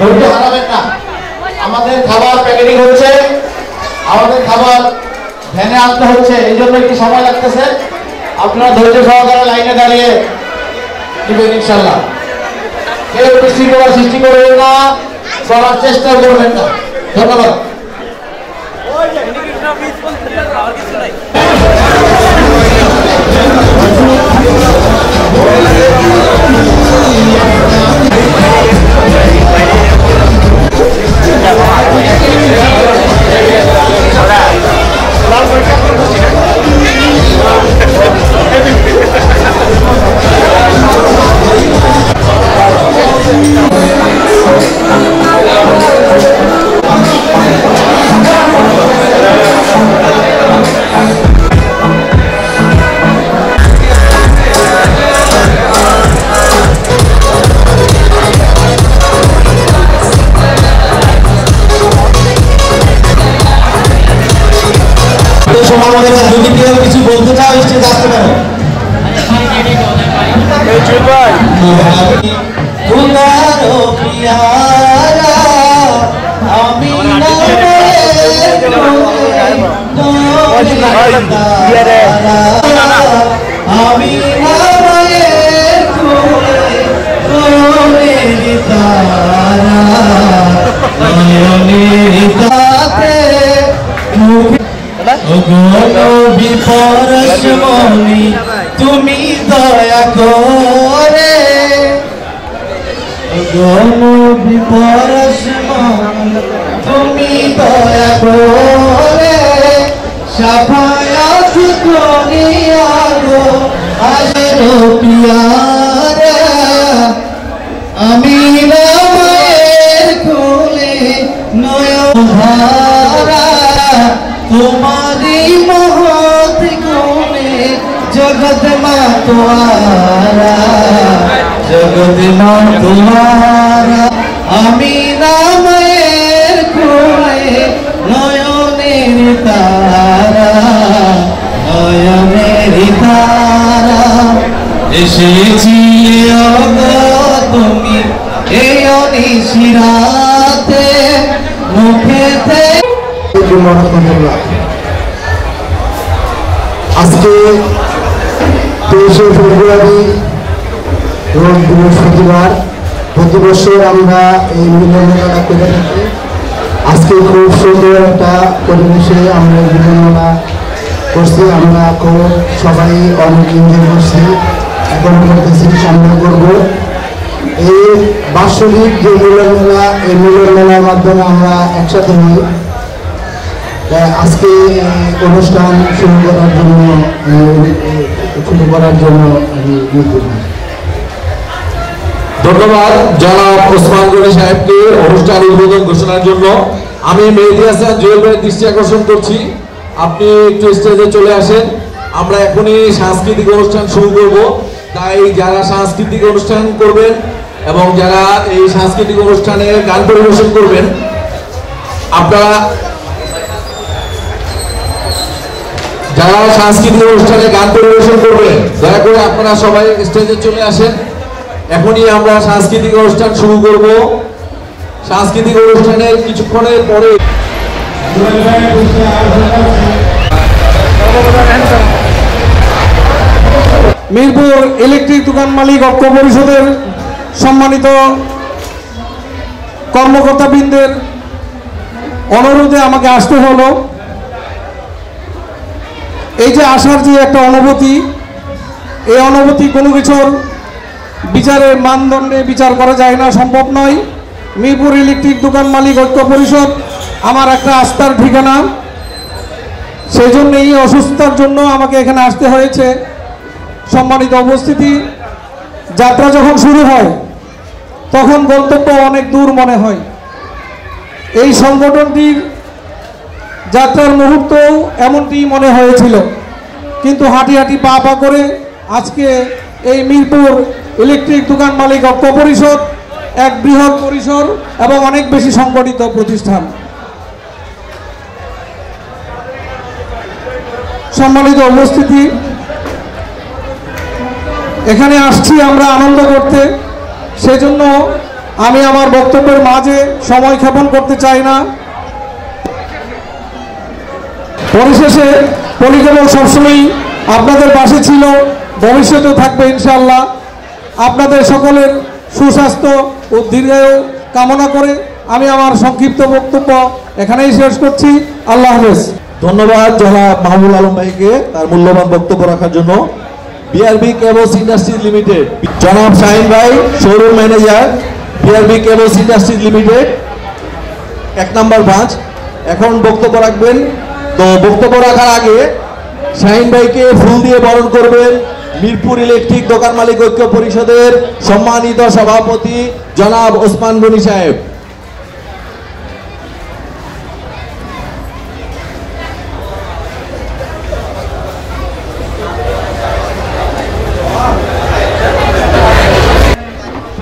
ধৈর্য হারাবেন না। আমাদের খাবার প্যাকেটিং হচ্ছে, আমাদের খাবার ভ্যানে আনতে হচ্ছে, এই জন্য একটু সময় লাগতেছে। আপনারা ধৈর্য সহকারে লাইনে দাঁড়িয়ে দিবেন ইনশাল্লাহ। কেউ বিশৃঙ্খলা সৃষ্টি করবেন না, করার চেষ্টা করবেন না। ধন্যবাদ। যদি কেউ কিছু বলতে চাও স্টেজে আসতে পারো। বিপরশমণি তুমি দয়া করে, বিপরশমণি তুমি দয়া করে, সাফায়াত করিয়া গো আশর পিয়ারা, আমি মায়ের কোলে নয়ন ধারা, তোমারি মহৎ গুণে জগৎ মা তোমারা, জগৎ মা তোমারা, আমি রামের কোলে নয়নের তারা, নয়নের তারা, এসেছি তুমি এই অনিশিরাতে মুখেতে। আজকে 23শে ফেব্রুয়ারি এবং বৃহস্পতিবার প্রতি বছর আমরা এই মিলনমেলা করে থাকি। আজকে খুব সুন্দর একটা পরিবেশে আমরা মিলনমেলা করছি। আমরা খুব সবাই অনেক এনজয় করছি, এখন করতেছি, সামনে করব। এই বাৎসরিক যে মিলনমেলা, এই মিলনমেলার মাধ্যমে আমরা একসাথে হই। আজকে অনুষ্ঠান শুরু করার জন্য ধন্যবাদ জনাব ওসমান গনি সাহেবকে অনুষ্ঠান উদ্বোধন ঘোষণার জন্য। আমি মেহেদী হাসান জুয়েল ভাইয়ের দৃষ্টি আকর্ষণ করছি, আপনি একটু স্টেজে চলে আসেন। আমরা এখনই সাংস্কৃতিক অনুষ্ঠান শুরু করব, তাই যারা সাংস্কৃতিক অনুষ্ঠান করবেন এবং যারা এই সাংস্কৃতিক অনুষ্ঠানে গান পরিবেশন করবেন, আপনারা যারা সাংস্কৃতিক অনুষ্ঠানে গান পরিবেশন করবেন দয়া করে আপনারা সবাই স্টেজে চলে আসেন। এখনই আমরা সাংস্কৃতিক অনুষ্ঠান শুরু করব। সাংস্কৃতিক অনুষ্ঠানের কিছুক্ষণের পরে মিরপুর ইলেকট্রিক দোকান মালিক ঐক্য পরিষদের সম্মানিত কর্মকর্তাবৃন্দের অনুরোধে আমাকে আসতে হলো। এই যে আসার যে একটা অনুভূতি, এই অনুভূতি কোনো কিছুর বিচারের মানদণ্ডে বিচার করা যায় না, সম্ভব নয়। মিরপুর ইলেকট্রিক দোকান মালিক ঐক্য পরিষদ আমার একটা আস্থার ঠিকানা, সেই জন্য এই অসুস্থতার জন্য আমাকে এখানে আসতে হয়েছে। সম্মানিত উপস্থিতি, যাত্রা যখন শুরু হয় তখন গন্তব্য অনেক দূর মনে হয়। এই সংগঠনটির যাত্রার মুহূর্তেও এমনটি মনে হয়েছিল, কিন্তু হাঁটি হাঁটি পা পা করে আজকে এই মিরপুর ইলেকট্রিক দোকান মালিক ঐক্য পরিষদ এক বৃহৎ পরিসর এবং অনেক বেশি সংগঠিত প্রতিষ্ঠান। সম্মানিত উপস্থিতি, এখানে আসছি আমরা আনন্দ করতে, সেজন্য আমি আমার বক্তব্যের মাঝে সময় ক্ষেপণ করতে চাই না। পরিশেষে পরিকল্পনা সবসময় আপনাদের পাশে ছিল, ভবিষ্যতেও থাকবে ইনশাআল্লাহ। আপনাদের সকলের সুস্বাস্থ্য ও দীর্ঘায়ু কামনা করে আমি আমার সংক্ষিপ্ত বক্তব্য এখানেই শেষ করছি। আল্লাহ হাফেজ। ধন্যবাদ জনাব মাহবুব আলম ভাইকে তার মূল্যবান বক্তব্য রাখার জন্য। বিআরবি কেবলস ইন্ডাস্ট্রিজ লিমিটেড, জনাব শাহিন ভাই, showroom manager, BRB cables industries limited 1 নম্বর ব্রাঞ্চ, এখন বক্তব্য রাখবেন। তো বক্তব্য রাখার আগে শাহিন ভাইকে ফুল দিয়ে বরণ করবেন মিরপুর ইলেকট্রিক দোকান মালিক ঐক্য পরিষদের সম্মানিত সভাপতি জনাব ওসমান গনি সাহেব।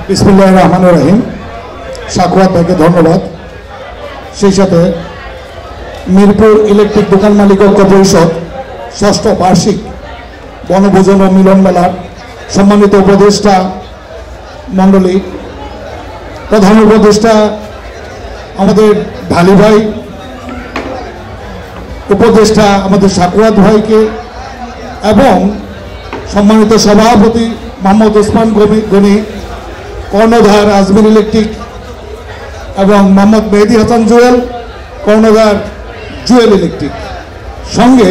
বিসমিল্লাহির রহমানির রহিম। সাকুয়াত ভাইকে ধন্যবাদ। সেই সাথে মিরপুর ইলেকট্রিক দোকান মালিক ঐক্য পরিষদ 6ষ্ঠ বার্ষিক বনভোজন ও মিলন মেলার সম্মানিত উপদেষ্টা মণ্ডলী, প্রধান উপদেষ্টা আমাদের ঢালি ভাই, উপদেষ্টা আমাদের সাকুয়াত ভাইকে এবং সম্মানিত সভাপতি মোহাম্মদ ওসমান গনি, কর্ণধার আজমির ইলেকট্রিক এবং মোহাম্মদ মেহেদি হাসান জুয়েল, কর্ণধার জুয়েল ইলেকট্রিক, সঙ্গে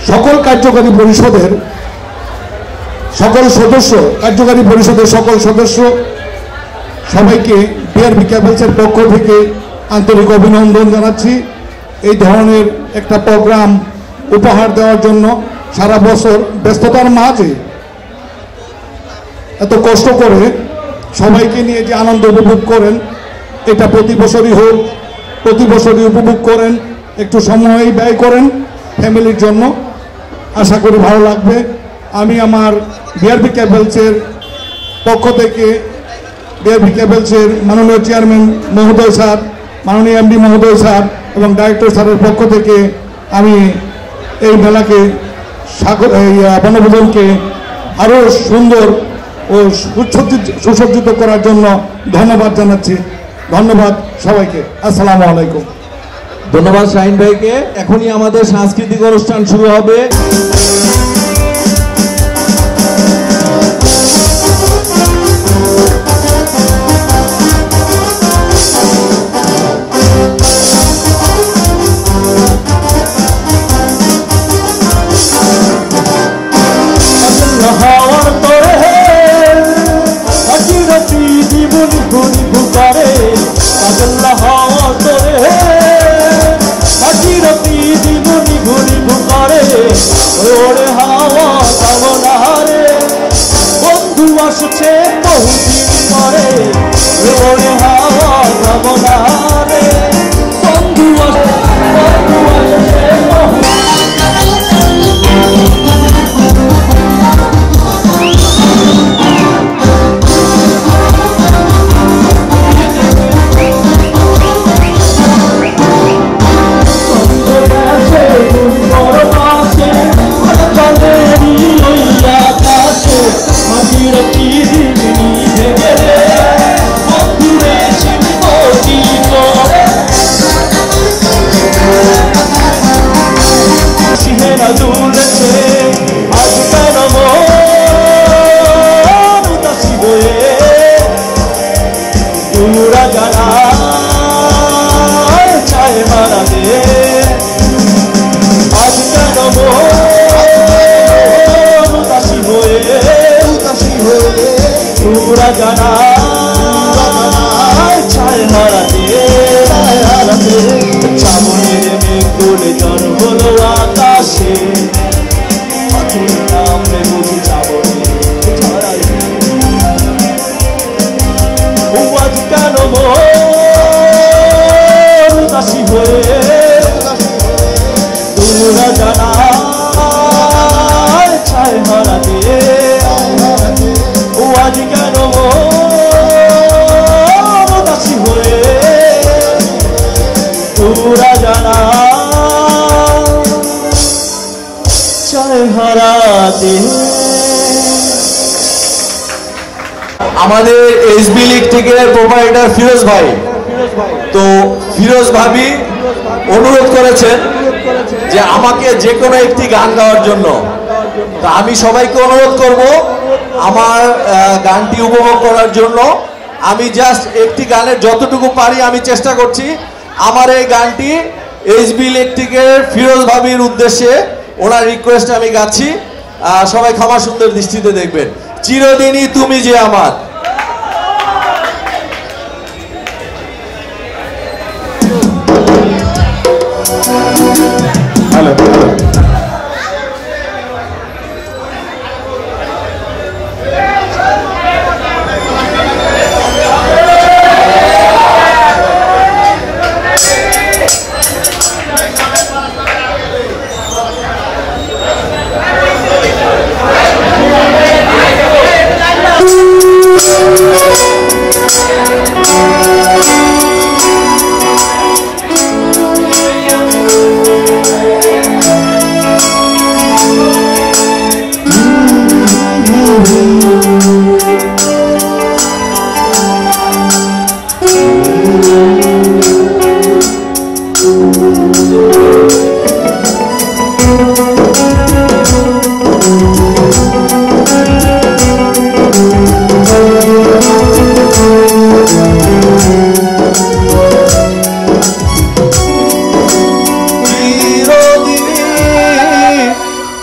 সকল কার্যকারী পরিষদের সকল সদস্য, কার্যকারী পরিষদের সকল সদস্য, সবাইকে বিআরবি কেবলসের পক্ষ থেকে আন্তরিক অভিনন্দন জানাচ্ছি। এই ধরনের একটা প্রোগ্রাম উপহার দেওয়ার জন্য সারা বছর ব্যস্ততার মাঝে এত কষ্ট করে সবাইকে নিয়ে যে আনন্দ উপভোগ করেন, এটা প্রতি বছরই হোক, প্রতি বছরই উপভোগ করেন, একটু সময় ব্যয় করেন ফ্যামিলির জন্য। আশা করি ভালো লাগবে। আমি আমার বিআরবি কেবলসের পক্ষ থেকে, বিআরবি কেবলসের মাননীয় চেয়ারম্যান মহোদয় স্যার, মাননীয় এমডি মহোদয় স্যার এবং ডাইরেক্টর স্যারের পক্ষ থেকে আমি এই মেলাকে বনভোজনকে আরও সুন্দর ও সুসজ্জিত করার জন্য ধন্যবাদ জানাচ্ছি। ধন্যবাদ সবাইকে। আসসালামু আলাইকুম। ধন্যবাদ শাহিন ভাইকে। এখনই আমাদের সাংস্কৃতিক অনুষ্ঠান শুরু হবে। আসছে বহুদিন পরে ওরে হাওয়া কামনা রে বন্ধু আসছে हरा दे আমাদের এসবি ইলেকট্রিকের প্রোভাইডার ফিরোজ ভাই। তো ফিরোজ ভাবি অনুরোধ করেছেন যে আমাকে যে কোনো একটি গান গাওয়ার জন্য। তো আমি সবাইকে অনুরোধ করব আমার গানটি উপভোগ করার জন্য। আমি জাস্ট একটি গানের যতটুকু পারি আমি চেষ্টা করছি। আমার এই গানটি এসবি ইলেকট্রিকের ফিরোজ ভাবির উদ্দেশ্যে, ওনার রিকোয়েস্টে আমি গাচ্ছি। সবাই ক্ষমা সুন্দর দৃষ্টিতে দেখবেন। চিরদিনই তুমি যে আমার। হ্যালো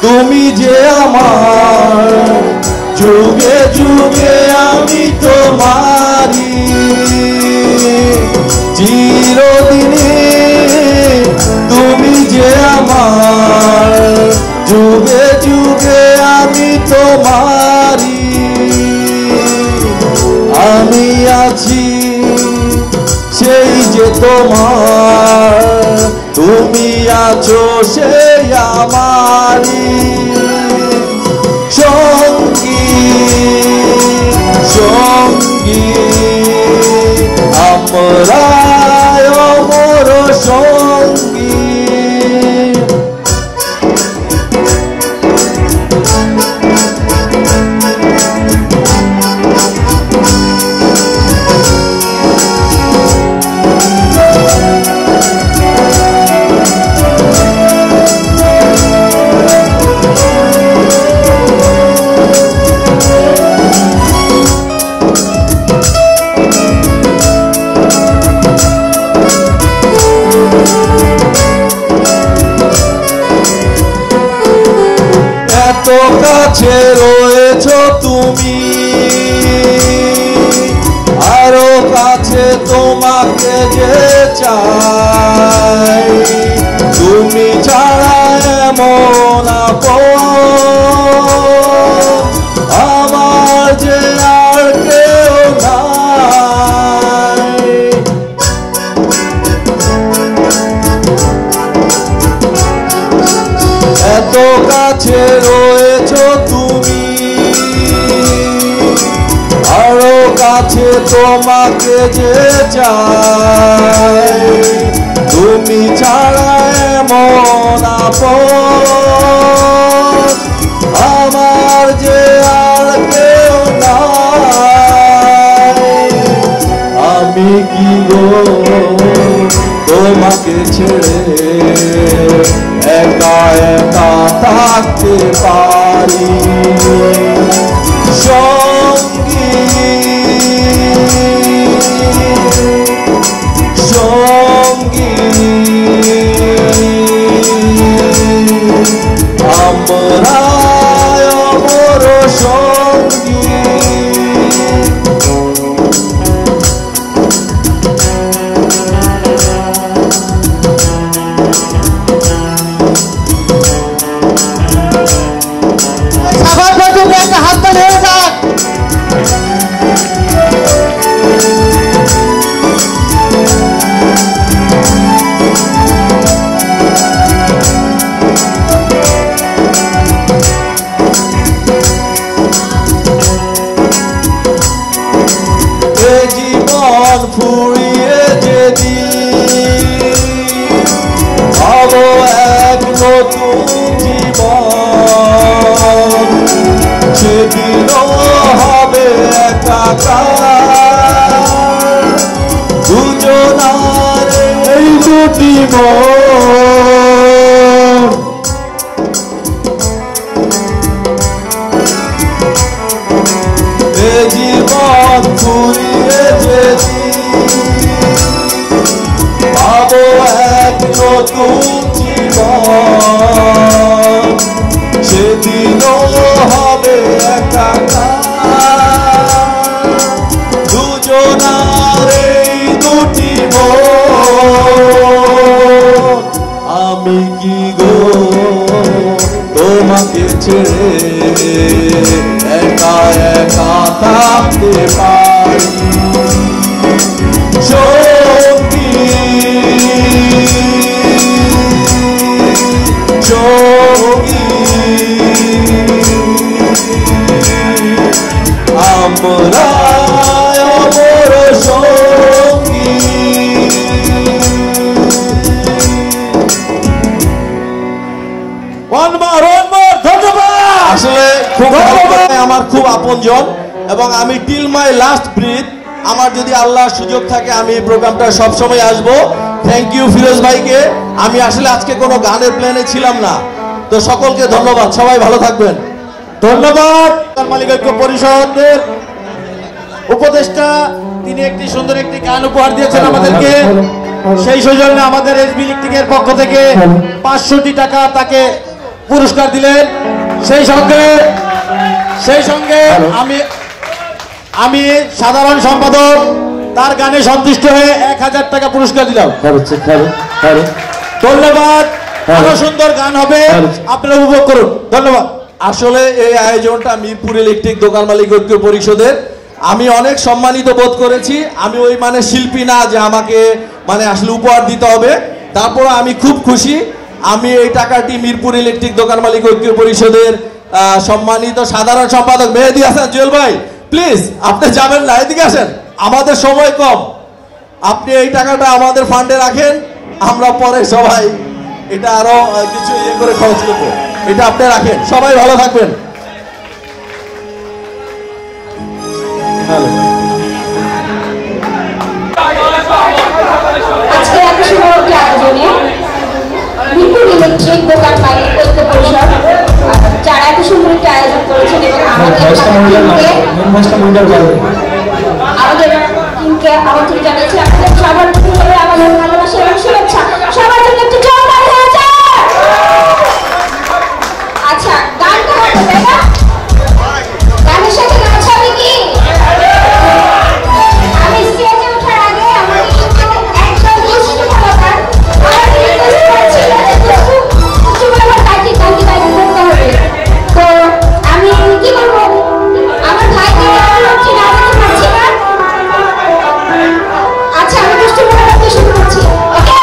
তুমি যে আমার, যুগে যুগে আমি তোমারি। চিরদিনে তুমি যে আমার, যুগে যুগে আমি তোমারি। আমি আছি সেই যে তোমার, তুমি আছো সেই আমারি। সঙ্গী সঙ্গী আমরা অমর সঙ্গী। এত কাছে রয়েছ তুমি, আরো কাছে তোমাকে যে চাই। তুমি ছাড়া এমন আপন আমার যে আর কেউ নাই। এত কাছে রয়েছ তুমি, আরো কাছে তোমাকে যে চাই। তুমি ছাড়া এমন আপন আমার যে আর কেউ নাই। আমি কি গো তোমাকে ছেড়ে একা একা থাকতে পারি। সঙ্গী সঙ্গী আমরা অমর সঙ্গী। হাত ধরে যাক। জীবন ফুরিয়ে যেদিন হব এক নতুন জীবন, সেদিনও হবে একা একাকার দুজনার এই দুটি মন এ জীবন ঘুরিয়ে যেদিন পাবো এক নতুন জীবন সেদিনও হবে একাকার দুজনার এই দুটি মন আমি কি গো তোমাকে ছেড়ে একা একা থাকতে পারি সঙ্গী সঙ্গী আমরা অমর সঙ্গী আসলে খুব আমার খুব আপনজন এবং আমি টিল মাই লাস্ট ব্রিথ আমার যদি আল্লাহর সুযোগ থাকে আমি এই প্রোগ্রামটা সবসময় আসবো। থ্যাংক ইউ ফিরোজ ভাইকে। আমি আসলে আজকে কোনো গানের প্ল্যানে ছিলাম না, তো সকলকে ধন্যবাদ, সবাই ভালো থাকবেন। ধন্যবাদ মালিক ঐক্য পরিষদের উপদেষ্টা, তিনি একটি সুন্দর একটি গান উপহার দিয়েছেন আমাদেরকে। সেই সৌজন্যে আমাদের এসবি ইলেকট্রিকের পক্ষ থেকে 500টি টাকা তাকে পুরস্কার দিলেন। সেই সঙ্গে আমি সাধারণ সম্পাদক তার গানে সন্তুষ্ট হয়ে 1000 টাকা পুরস্কার দিলাম। ধন্যবাদ। আরো সুন্দর গান হবে, আপনারা উপভোগ করুন। ধন্যবাদ। আসলে এই আয়োজনটা মিরপুর ইলেকট্রিক দোকান মালিক ঐক্য পরিষদের, আমি অনেক সম্মানিত বোধ করেছি। আমি ওই মানে শিল্পী না যে আমাকে মানে আসলে উপহার দিতে হবে, তারপর আমি খুব খুশি। আমি এই টাকাটি মিরপুর ইলেকট্রিক দোকান মালিক ঐক্য পরিষদের সম্মানিত সাধারণ সম্পাদক মেহেদি হাসান জুয়েল ভাই, প্লিজ আপনি যাবেন না, এদিকে আসেন, আমাদের সময় কম, আপনি এই টাকাটা আমাদের ফান্ডে রাখেন, আমরা পরে সবাই এটা আরো কিছু ইয়ে করে খরচ করবো, এটা আপনি রাখেন। সবাই ভালো থাকবেন। আজকে এত সুন্দর একটি আয়োজনে মিরপুর ইলেকট্রিক দোকান মালিক ঐক্য পরিষদ যারা এত সুন্দর একটি আয়োজন করেছেন এবং আমাদের টিমকে আমন্ত্রণ জানাচ্ছি। আপনাদের সবার আমাদের ভালোবাসা এবং শুভেচ্ছা সবার জন্য একটু জোরদার হয়ে যায়। আচ্ছা, গানটা হবে তাই না? গানের সাথে নাচ হবে কি? আমি স্টেজে ওঠার আগে আমার একদম দুষ্টু কলাকার আমার রিকোয়েস্ট করছিল যে দুষ্টু কলাকার গানটি করতে হবে। তো আমি কি করবো, আমার ভাইকে হচ্ছে না, আমি পারছি না। আচ্ছা, আমি দুষ্টু কলাকারকে শুরু করছি। ওকে।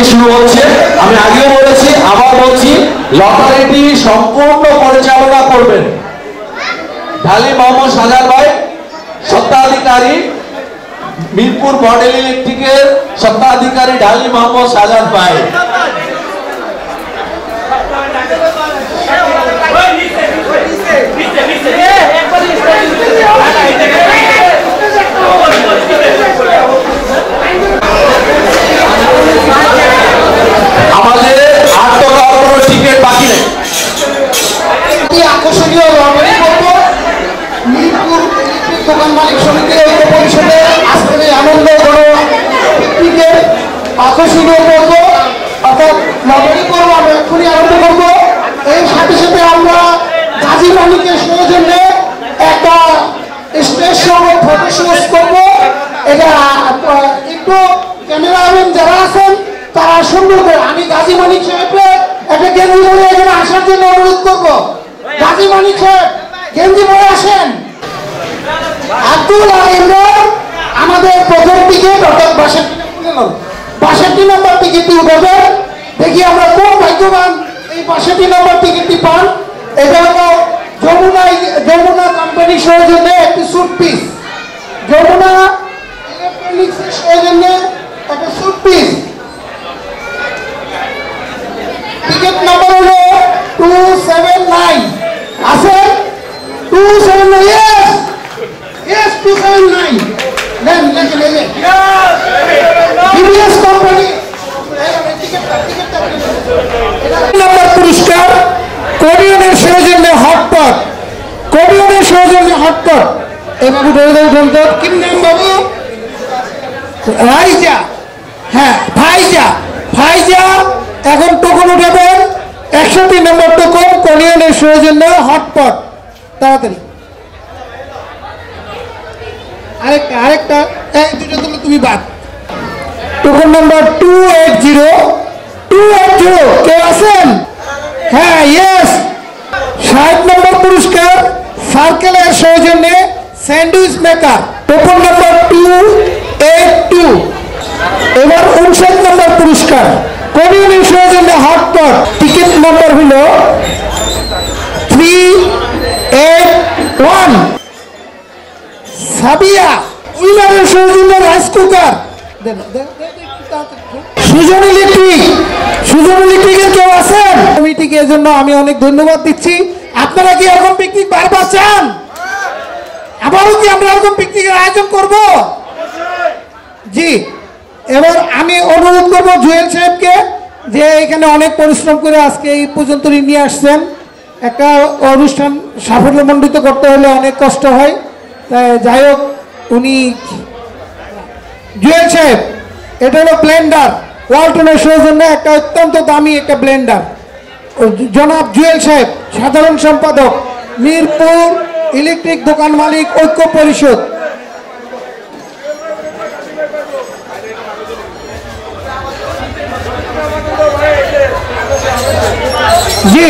থেকে শুরু হচ্ছে। আমি আগেও বলেছি, আবার বলছি, লটারিটি সম্পূর্ণ পরিচালনা করবেন ঢালি মোহাম্মদ সাজাদ ভাই, স্বত্বাধিকারী মিরপুর মডেল ইলেকট্রিকের স্বত্বাধিকারী ঢালি মোহাম্মদ সাজাদ ভাই। আমাদের 8 টাকা কোনো টিকিট বাকি নেই। আকর্ষণীয় লটারি করব মিরপুর ইলেকট্রিক দোকান মালিক সমিতি ঐক্য পরিষদে আজকের এই আনন্দ পিকনিকের আকর্ষণীয় করব, অর্থাৎ লটারি করব। আমরা এক্ষুনি আনন্দ করব। এর সাথে সাথে আমরা গাজী মালিকের সৌজন্যে একটা স্টেজ সহ ফটো শুট করব। এটা একটু ক্যামেরাম্যান যারা আছেন তারা সুন্দর করে, আমি গাজী মালিক সাহেবকে একটা গেঞ্জি পরে এখানে আসার জন্য অনুরোধ করব। গাজী মালিক সাহেব গেঞ্জি পরে আসেন। আব্দুল ইমরান আমাদের প্রথম টিকিট, অর্থাৎ 62 নম্বর টিকিটটি উঠাবে। দেখি আমরা কোন ভাগ্যবান এই 62 নম্বর টিকিটটি পান। এটা হলো যমুনা কোম্পানি সৌজন্যে একটি স্যুট পিস, যমুনা ইলেকট্রনিক্সের সৌজন্যে একটা স্যুট পিস। টিকিট নাম্বার হলো 279 আছে 279। yes 279 দেন লেখেন টিভিএস কোম্পানি নম্বর পুরস্কার কোরিয়ানের সৌজন্যে হটপট, কোরিয়ানের সৌজন্যে হটপট। এই বাবু ধরে কি নাম বাবু? ভাইজা, হ্যাঁ ভাইজা, ভাইজা এখন টোকন উঠাবেন। 103 নম্বর টোকন কোরিয়ানের সৌজন্যে হটপট। তাড়াতাড়ি আরেকটা এই দুটো তুমি বাদ। টোকন নাম্বার 280 কে আছেন? হ্যাঁ ইয়েস। 60 নম্বর পুরস্কার সার্কেলের সৌজন্যে স্যান্ডউইচ মেকার, টোকন নাম্বার 282। এবার 59 নম্বর পুরস্কার কোরিয়ানের সৌজন্যে হটপট, টিকিট নাম্বার হলো 381। সাবিয়া উইনারের সৌজন্যে রাইস কুকার। সুজন ইলেকট্রিকের কেউ আছেন? কমিটিকে এর জন্য আমি অনেক ধন্যবাদ দিচ্ছি। আপনারা কি এরকম পিকনিক বারবার চান? আবারও কি আমরা এরকম পিকনিকের আয়োজন করব? জি। এবার আমি অনুরোধ করব জুয়েল সাহেবকে, যে এখানে অনেক পরিশ্রম করে আজকে এই পর্যন্ত নিয়ে আসছেন। একটা অনুষ্ঠান সাফল্যমণ্ডিত করতে হলে অনেক কষ্ট হয়। যাই হোক, উনি জুয়েল সাহেব, এটা হলো ব্লেন্ডার, ওয়ালটনের সৌজন্যে একটা অত্যন্ত দামি একটা ব্লেন্ডার। জনাব জুয়েল সাহেব, সাধারণ সম্পাদক মিরপুর ইলেকট্রিক দোকান মালিক ঐক্য পরিষদ। জি।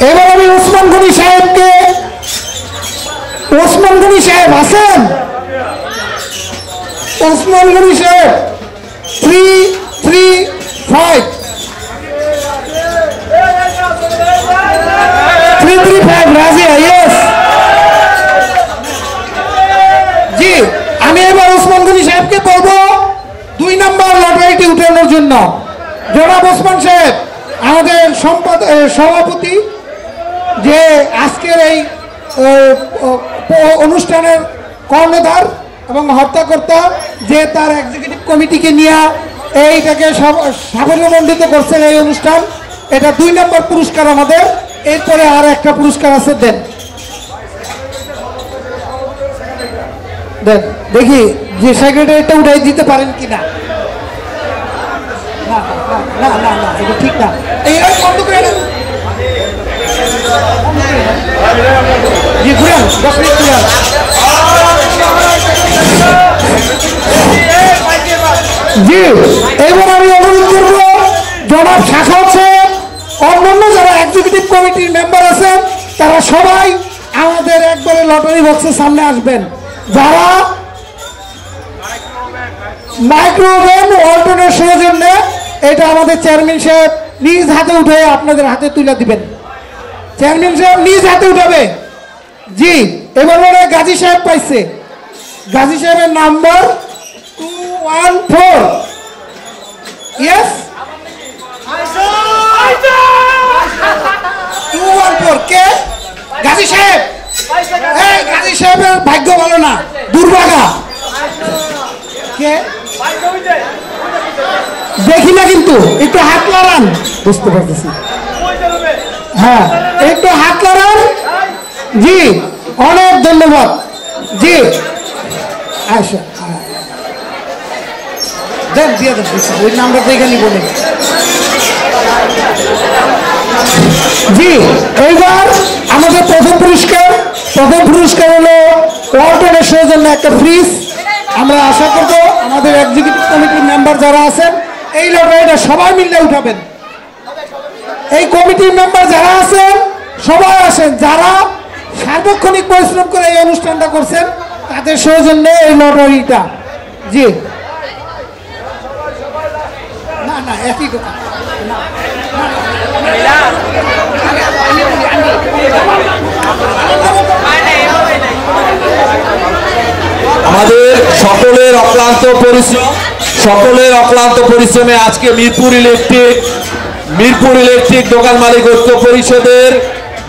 এবার আমি ওসমান গনি সাহেবকে, ওসমান গনি সাহেব আছেন? ওসমান গনি সাহেব 335 রাজিয়া, ইয়েস। জি, আমি এবার ওসমান গনি সাহেবকে বলবো 2 নম্বর লটারিটি উঠানোর জন্য। জনাব ওসমান সাহেব আমাদের সভাপতি, যে আজকের এই অনুষ্ঠানের কর্ণধার এবং হর্তাকর্তা, যে তার এক্সিকিউটিভ কমিটিকে নিয়ে এইটাকে সাফল্যমণ্ডিত করছেন এই অনুষ্ঠান। এটা 2 নম্বর পুরস্কার আমাদের। এরপরে আর একটা পুরস্কার আছে, দেন দেন দেখি যে সেক্রেটারিটা উঠাই দিতে পারেন কিনা। না না না, এটা ঠিক না। এই বন্ধ করে দেন। জি ঘুরান, 10 মিনিট ঘুরান। জি, এবার আমি অনুরোধ করব জনাব শাখা সাহেব, অন্যান্য যারা এক্সিকিউটিভ কমিটির মেম্বার আছেন তারা সবাই আমাদের একবারে লটারি বক্সের সামনে আসবেন। যারা মাইক্রোওভেন ওয়ালটনের সৌজন্যে এটা আমাদের চেয়ারম্যান সাহেব নিজ হাতে উঠে আপনাদের হাতে তুলে দিবেন। চেয়ারম্যান সাহেব নিজ হাতে উঠাবে। জি, এবার মনে গাজী সাহেব পাইছে। গাজী সাহেবের নাম্বার 214। ইয়েস, 214 কে? গাজী সাহেব। এই গাজী সাহেবের ভাগ্য ভালো না, দুর্ভাগা। কে দেখি না, কিন্তু একটু হাত লাগান। বুঝতে পারতেছি, হ্যাঁ একটু হাত লাগান। জি, অনেক ধন্যবাদ। জি, আচ্ছা দেন, দিয়ে দেন, ওই নাম্বার দেখে নি বলেন। জি, এইবার আমাদের প্রথম পুরস্কার হলো ওয়ালটনের সৌজন্য একটা ফ্রিজ। আমরা আশা করব আমাদের এক্সিকিউটিভ কমিটির মেম্বার যারা আছেন এই লটারিটা সবাই মিলে উঠাবেন। এই কমিটির মেম্বার যারা আছেন সবাই আসেন, যারা সার্বক্ষণিক পরিশ্রম করে এই অনুষ্ঠানটা করছেন তাদের সৌজন্যে এই লটারিটা। জি, না না একই কথা। আমাদের সকলের অক্লান্ত পরিশ্রমে আজকে মিরপুর ইলেকট্রিক দোকান মালিক ঐক্য পরিষদের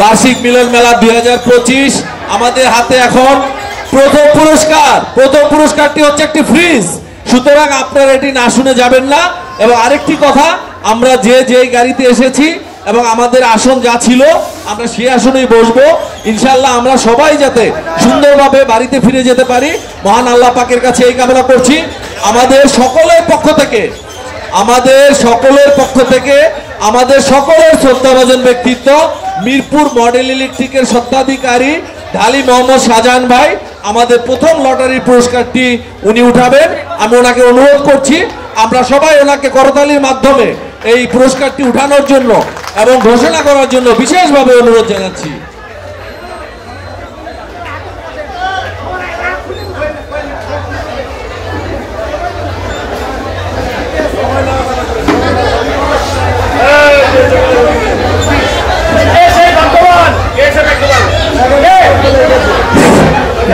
বার্ষিক মিলন মেলা 2025। আমাদের হাতে এখন প্রথম পুরস্কারটি হচ্ছে একটি ফ্রিজ। সুতরাং আপনারা এটি না শুনে যাবেন না। এবং আরেকটি কথা, আমরা যে গাড়িতে এসেছি এবং আমাদের আসন যা ছিল আমরা সেই আসনেই বসবো। ইনশাআল্লাহ আমরা সবাই যাতে সুন্দরভাবে বাড়িতে ফিরে যেতে পারি, মহান আল্লাহ পাকের কাছে এই কামনা করছি। আমাদের সকলের পক্ষ থেকে আমাদের সকলের শ্রদ্ধাভাজন ব্যক্তিত্ব মিরপুর মডেল ইলেকট্রিকের স্বত্বাধিকারী ঢালি মোহাম্মদ শাহজাহান ভাই আমাদের প্রথম লটারির পুরস্কারটি উনি উঠাবেন। আমি ওনাকে অনুরোধ করছি আমরা সবাই ওনাকে করতালির মাধ্যমে এই পুরস্কারটি উঠানোর জন্য এবং ঘোষণা করার জন্য বিশেষভাবে অনুরোধ জানাচ্ছি।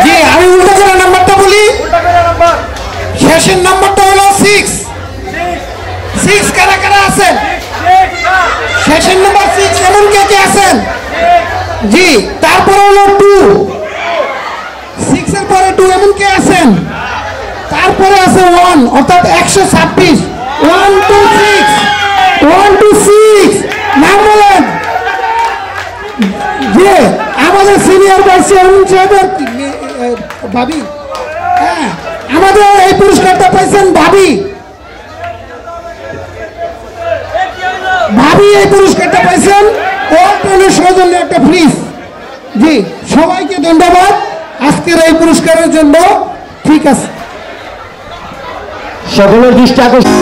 জি, আমি উল্টা করে নাম্বারটা বলি। শেষের নাম্বারটা হলো 6। কারা কারা আছেন? শেষের নাম্বার 6 এমন কে আছেন? জি, তারপরে হলো 2। 6 এর পরে 2 এমন কে আছেন? তারপরে আছে 1, অর্থাৎ 126। 1 2 6 1 2 6 নাম বলেন। জি, আমাদের সিনিয়র ভাইস চেয়ারম্যান সাহেবের ভাবি, হ্যাঁ আমাদের এই পুরস্কারটা পাইছেন ভাবি এই পুরস্কারটা পাইছেন ওয়ালটনের সৌজন্যে একটা ফ্রিজ। জি, সবাইকে ধন্যবাদ আজকের এই পুরস্কারের জন্য। ঠিক আছে, সকলের দৃষ্টি আকর্ষণ।